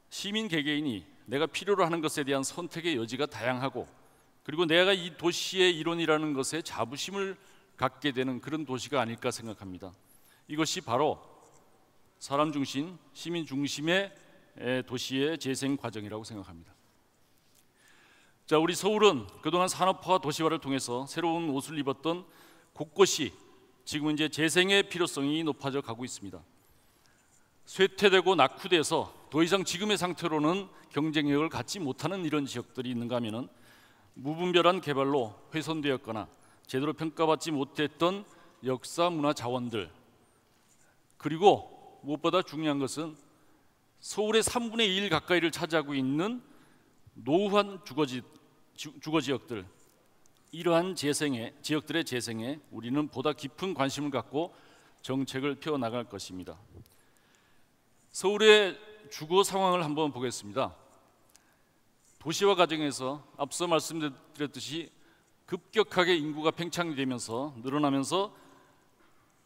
시민 개개인이 내가 필요로 하는 것에 대한 선택의 여지가 다양하고 그리고 내가 이 도시의 일원이라는 것에 자부심을 갖게 되는 그런 도시가 아닐까 생각합니다. 이것이 바로 사람 중심, 시민 중심의 도시의 재생 과정이라고 생각합니다. 자, 우리 서울은 그동안 산업화와 도시화를 통해서 새로운 옷을 입었던 곳곳이 지금은 이제 재생의 필요성이 높아져 가고 있습니다. 쇠퇴되고 낙후돼서 더 이상 지금의 상태로는 경쟁력을 갖지 못하는 이런 지역들이 있는가 하면은 무분별한 개발로 훼손되었거나 제대로 평가받지 못했던 역사 문화 자원들, 그리고 무엇보다 중요한 것은 서울의 3분의 1 가까이를 차지하고 있는 노후한 주거 지역들, 이러한 지역들의 재생에 우리는 보다 깊은 관심을 갖고 정책을 펴나갈 것입니다. 서울의 주거 상황을 한번 보겠습니다. 도시화 과정에서 앞서 말씀드렸듯이 급격하게 인구가 팽창이 되면서 늘어나면서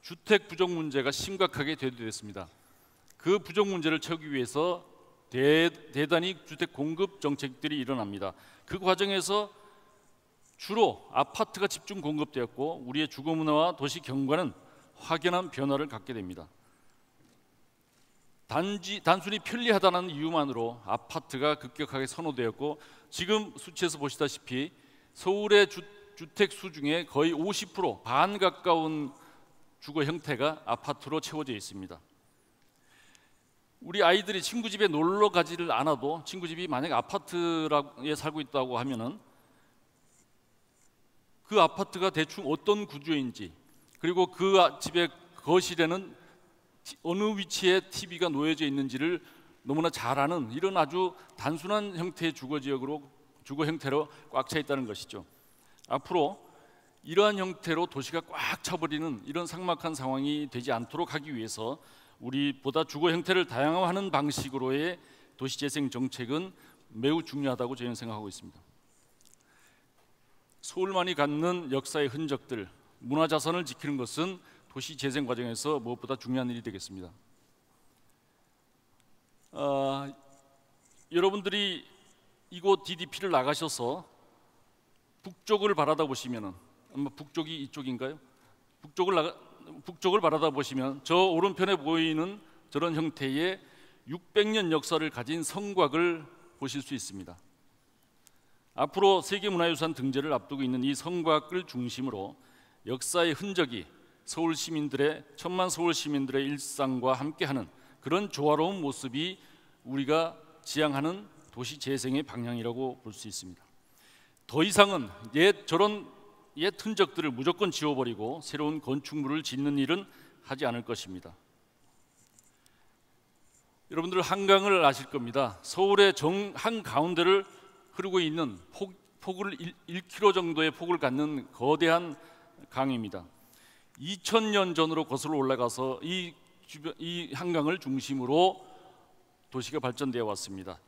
주택 부족 문제가 심각하게 대두됐습니다. 그 부족 문제를 채우기 위해서 대단히 주택 공급 정책들이 일어납니다. 그 과정에서 주로 아파트가 집중 공급되었고 우리의 주거 문화와 도시 경관은 확연한 변화를 갖게 됩니다. 단순히 편리하다는 이유만으로 아파트가 급격하게 선호되었고 지금 수치에서 보시다시피 서울의 주택 수 중에 거의 50%, 반 가까운 주거 형태가 아파트로 채워져 있습니다. 우리 아이들이 친구 집에 놀러 가지를 않아도 친구 집이 만약 아파트에 살고 있다고 하면은 그 아파트가 대충 어떤 구조인지, 그리고 그 집의 거실에는 어느 위치에 TV가 놓여져 있는지를 너무나 잘 아는 이런 아주 단순한 형태의 주거 형태로 꽉 차 있다는 것이죠. 앞으로 이러한 형태로 도시가 꽉 차버리는 이런 삭막한 상황이 되지 않도록 하기 위해서 우리보다 주거 형태를 다양화하는 방식으로의 도시재생 정책은 매우 중요하다고 저는 생각하고 있습니다. 서울만이 갖는 역사의 흔적들, 문화자산을 지키는 것은 도시재생 과정에서 무엇보다 중요한 일이 되겠습니다. 여러분들이 이곳 DDP를 나가셔서 북쪽을 바라다 보시면은, 아마 북쪽이 이쪽인가요? 북쪽을 바라다 보시면 저 오른편에 보이는 저런 형태의 600년 역사를 가진 성곽을 보실 수 있습니다. 앞으로 세계문화유산 등재를 앞두고 있는 이 성곽을 중심으로 역사의 흔적이 천만 서울 시민들의 일상과 함께하는 그런 조화로운 모습이 우리가 지향하는 도시 재생의 방향이라고 볼 수 있습니다. 더 이상은 옛 흔적들을 무조건 지워버리고 새로운 건축물을 짓는 일은 하지 않을 것입니다. 여러분들 한강을 아실 겁니다. 서울의 한가운데를 흐르고 있는 폭을 1km 정도의 폭을 갖는 거대한 강입니다. 2000년 전으로 거슬러 올라가서 이 한강을 중심으로 도시가 발전되어 왔습니다.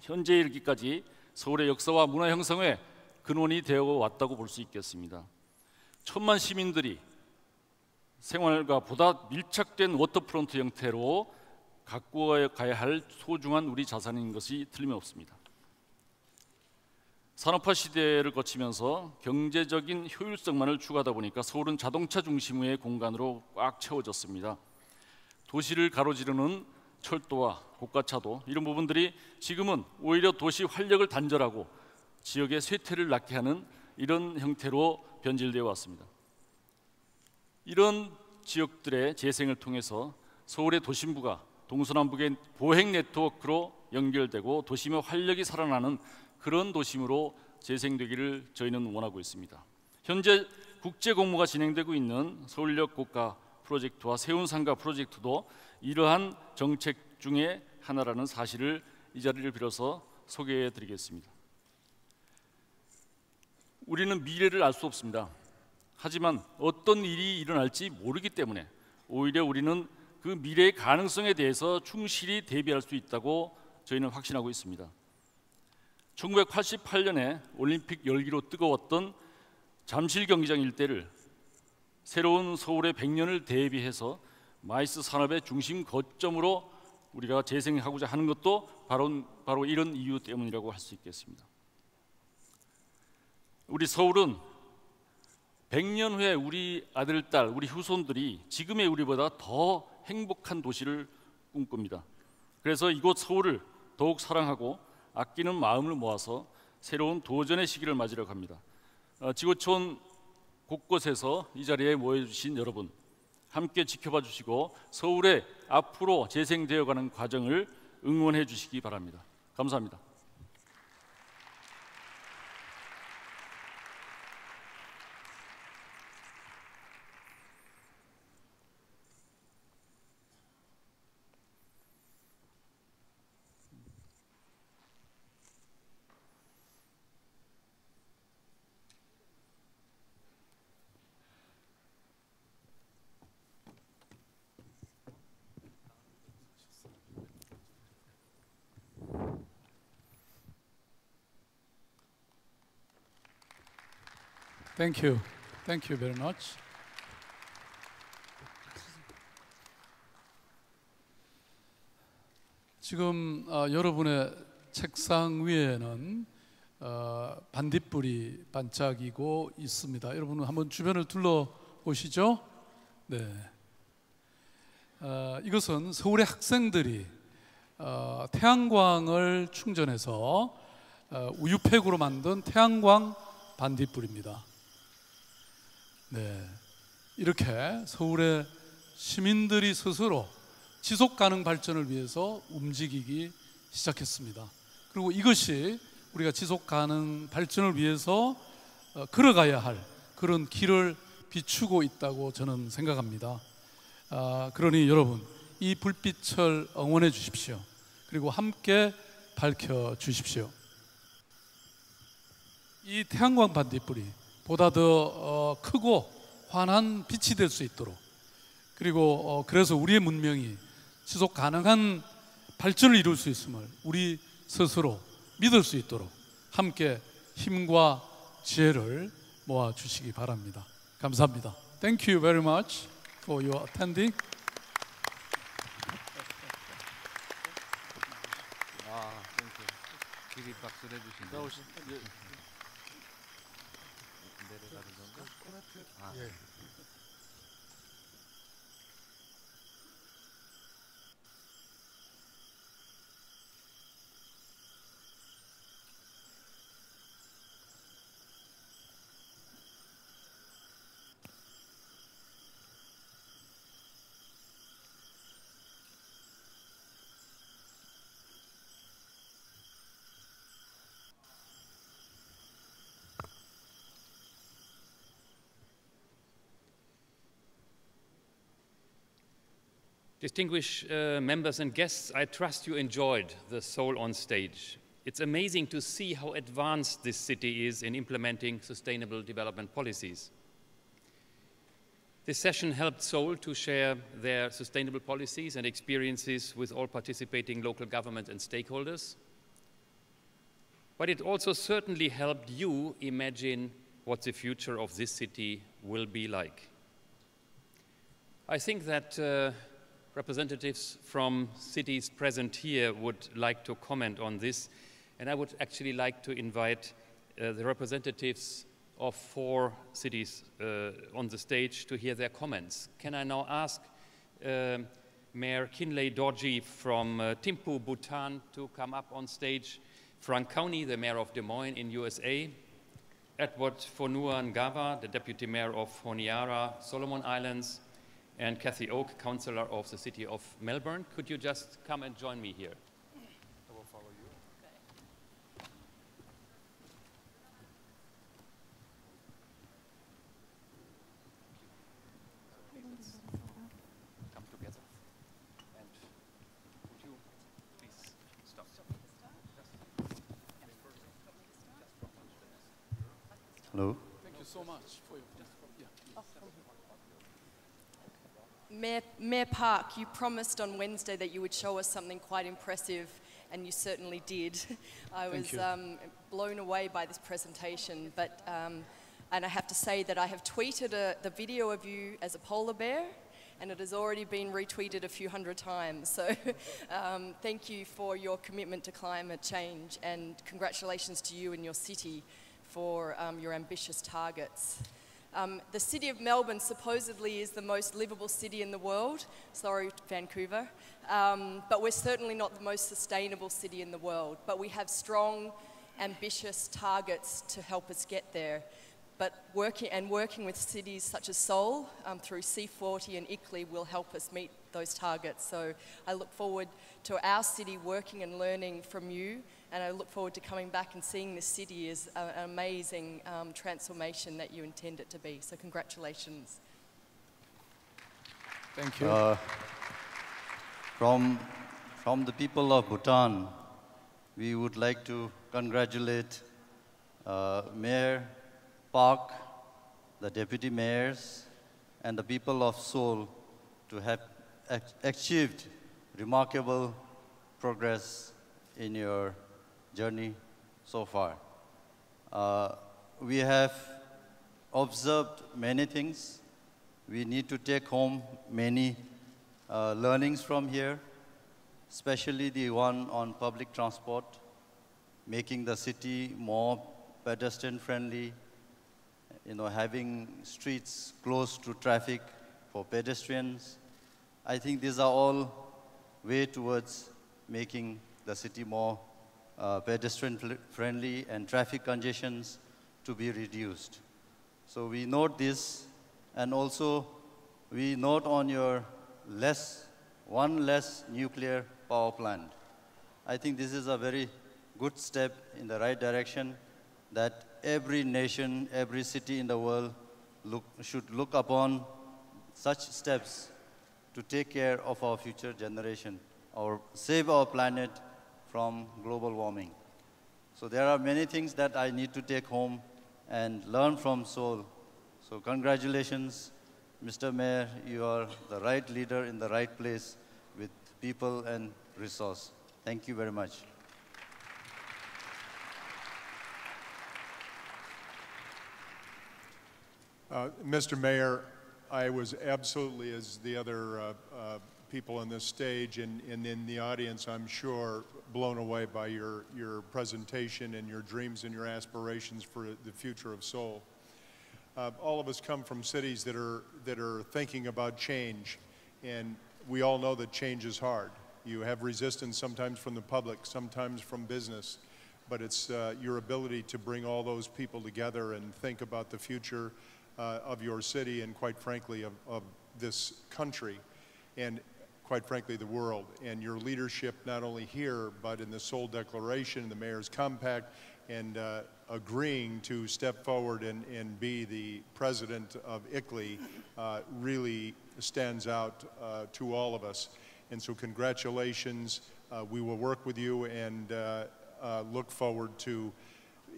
현재 이르기까지 서울의 역사와 문화 형성의 근원이 되어 왔다고 볼 수 있겠습니다. 천만 시민들이 생활과 보다 밀착된 워터프론트 형태로 갖고 가야 할 소중한 우리 자산인 것이 틀림없습니다. 산업화 시대를 거치면서 경제적인 효율성만을 추구하다 보니까 서울은 자동차 중심의 공간으로 꽉 채워졌습니다. 도시를 가로지르는 철도와 고가차도, 이런 부분들이 지금은 오히려 도시 활력을 단절하고 지역의 쇠퇴를 낳게 하는 이런 형태로 변질되어 왔습니다. 이런 지역들의 재생을 통해서 서울의 도심부가 동서남북의 보행 네트워크로 연결되고 도심의 활력이 살아나는 그런 도심으로 재생되기를 저희는 원하고 있습니다. 현재 국제 공모가 진행되고 있는 서울역 고가 프로젝트와 세운상가 프로젝트도 이러한 정책 중에 하나라는 사실을 이 자리를 빌어서 소개해 드리겠습니다. 우리는 미래를 알 수 없습니다. 하지만 어떤 일이 일어날지 모르기 때문에 오히려 우리는 그 미래의 가능성에 대해서 충실히 대비할 수 있다고 저희는 확신하고 있습니다. 1988년에 올림픽 열기로 뜨거웠던 잠실 경기장 일대를 새로운 서울의 100년을 대비해서 마이스 산업의 중심 거점으로 우리가 재생하고자 하는 것도 바로 이런 이유 때문이라고 할 수 있겠습니다. 우리 서울은 100년 후에 우리 아들, 딸, 우리 후손들이 지금의 우리보다 더 행복한 도시를 꿈꿉니다. 그래서 이곳 서울을 더욱 사랑하고 아끼는 마음을 모아서 새로운 도전의 시기를 맞으려고 합니다. 지구촌 곳곳에서 이 자리에 모여주신 여러분, 함께 지켜봐 주시고 서울의 앞으로 재생되어가는 과정을 응원해 주시기 바랍니다. 감사합니다. Thank you. Thank you very much. 지금 여러분의 책상 위에는 반딧불이 반짝이고 있습니다. 여러분은 한번 주변을 둘러보시죠. 네. 이것은 서울의 학생들이 태양광을 충전해서 우유팩으로 만든 태양광 반딧불입니다. 네, 이렇게 서울의 시민들이 스스로 지속 가능 발전을 위해서 움직이기 시작했습니다. 그리고 이것이 우리가 지속 가능 발전을 위해서 걸어가야 할 그런 길을 비추고 있다고 저는 생각합니다. 그러니 여러분, 이 불빛을 응원해 주십시오. 그리고 함께 밝혀 주십시오. 이 태양광 반딧불이 보다 더 크고 환한 빛이 될 수 있도록, 그리고 그래서 우리의 문명이 지속 가능한 발전을 이룰 수 있음을 우리 스스로 믿을 수 있도록 함께 힘과 지혜를 모아 주시기 바랍니다. 감사합니다. Thank you very much for your attending. 길이 박수를 해주신다. 내려가는 건가? 예. Distinguished members and guests, I trust you enjoyed the Seoul on Stage. It's amazing to see how advanced this city is in implementing sustainable development policies. This session helped Seoul to share their sustainable policies and experiences with all participating local governments and stakeholders. But it also certainly helped you imagine what the future of this city will be like. I think that representatives from cities present here would like to comment on this, and I would actually like to invite the representatives of 4 cities on the stage to hear their comments. Can I now ask Mayor Kinley Dorji from Thimphu, Bhutan, to come up on stage, Frank County, the mayor of Des Moines in USA, Edward Fonua Ngava, the deputy mayor of Honiara, Solomon Islands, and Kathy Oak, councillor of the city of Melbourne. Could you just come and join me here? I will follow you. Okay, let's come together. And would you please stop? so much for your Mayor Park, you promised on Wednesday that you would show us something quite impressive, and you certainly did. I was blown away by this presentation, but and I have to say that I have tweeted the video of you as a polar bear, and it has already been retweeted a few hundred times. So thank you for your commitment to climate change, and congratulations to you and your city for your ambitious targets. The city of Melbourne supposedly is the most livable city in the world. Sorry, Vancouver. But we're certainly not the most sustainable city in the world. But we have strong, ambitious targets to help us get there. But working with cities such as Seoul through C40 and ICLEI will help us meet those targets. So I look forward to our city working and learning from you, and I look forward to coming back and seeing this city as an amazing transformation that you intend it to be. So congratulations. Thank you. From the people of Bhutan, we would like to congratulate Mayor Park, the deputy mayors, and the people of Seoul to have achieved remarkable progress in your journey so far. We have observed many things. We need to take home many learnings from here, especially the one on public transport, making the city more pedestrian friendly, having streets close to traffic for pedestrians. I think these are all way towards making the city more pedestrian friendly and traffic congestions to be reduced. So we note this, and also we note on your one less nuclear power plant. I think this is a very good step in the right direction, that every nation, every city in the world should look upon such steps to take care of our future generation, or save our planet from global warming. So there are many things that I need to take home and learn from Seoul. So congratulations, Mr. Mayor, you are the right leader in the right place with people and resource. Thank you very much. Mr. Mayor, I was absolutely, as the other people on this stage and in the audience, I'm sure, blown away by your presentation and your dreams and your aspirations for the future of Seoul. All of us come from cities that are thinking about change, and we all know that change is hard. You have resistance sometimes from the public, sometimes from business, but it's your ability to bring all those people together and think about the future of your city, and quite frankly of this country, and quite frankly the world. And your leadership not only here but in the Seoul Declaration, the Mayor's Compact, and agreeing to step forward and be the president of ICLEI really stands out to all of us. And so congratulations. We will work with you and look forward to,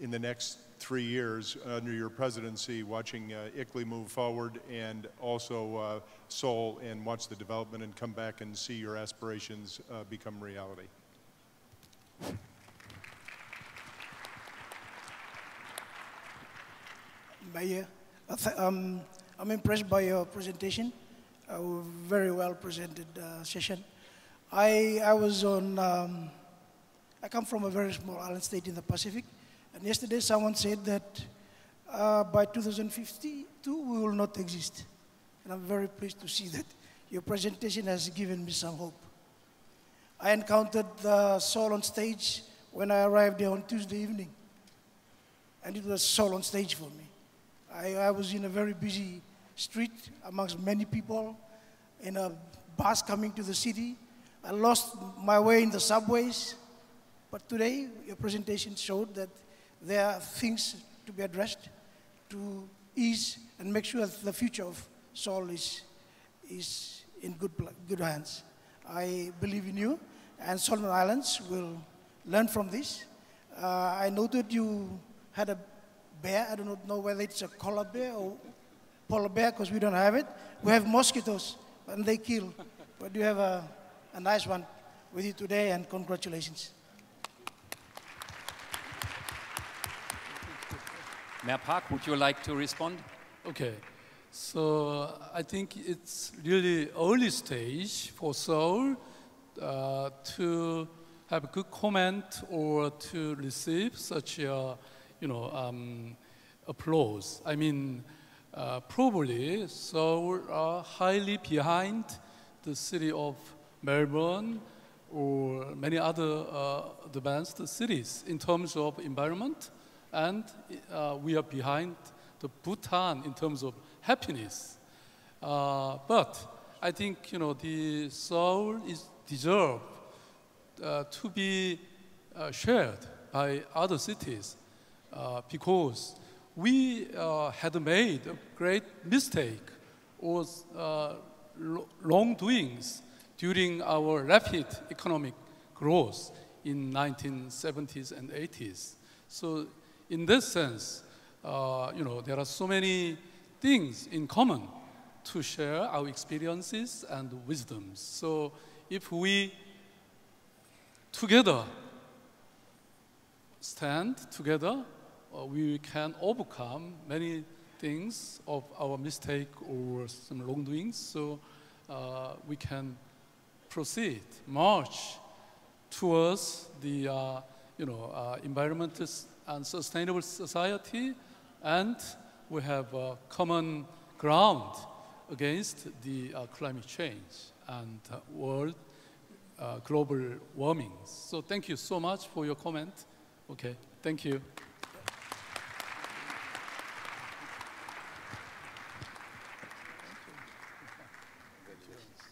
in the next 3 years under your presidency, watching ICLEI move forward, and also Seoul, and watch the development and come back and see your aspirations become reality. Mayor, I'm impressed by your presentation. Very well presented session. I come from a very small island state in the Pacific. And yesterday someone said that by 2052 we will not exist. And I'm very pleased to see that your presentation has given me some hope. I encountered the Seoul on stage when I arrived there on Tuesday evening. And it was Seoul on stage for me. I was in a very busy street amongst many people, in a bus coming to the city. I lost my way in the subways. But today, your presentation showed that there are things to be addressed to ease and make sure that the future of Seoul is in good hands. I believe in you, and Solomon Islands will learn from this. I noted you had a bear. I do not know whether it's a koala bear or polar bear because we don't have it. We have mosquitoes and they kill. But you have a nice one with you today, and congratulations. Mayor Park, would you like to respond? Okay, so I think it's really early stage for Seoul to have a good comment or to receive such a, applause. I mean, probably Seoul are highly behind the city of Melbourne or many other advanced cities in terms of environment, and we are behind the Bhutan in terms of happiness. But I think the Seoul is deserved to be shared by other cities because we had made a great mistake or wrongdoings during our rapid economic growth in 1970s and 80s. So in this sense, there are so many things in common to share our experiences and wisdoms. So if we together stand together, we can overcome many things of our mistake or some wrongdoings. So we can proceed, march towards the environmental and sustainable society, and we have common ground against the climate change and world global warming. So thank you so much for your comment. Okay, thank you.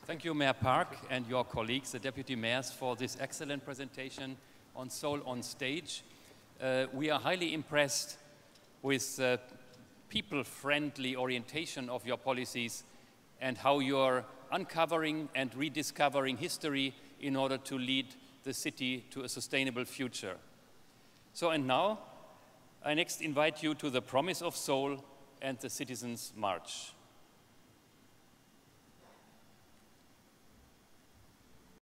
Thank you, Mayor Park, and your colleagues, the deputy mayors, for this excellent presentation on Seoul on Stage. We are highly impressed with people-friendly orientation of your policies and how you're uncovering and rediscovering history in order to lead the city to a sustainable future. So, and now, I next invite you to the Promise of Seoul and the Citizens' March.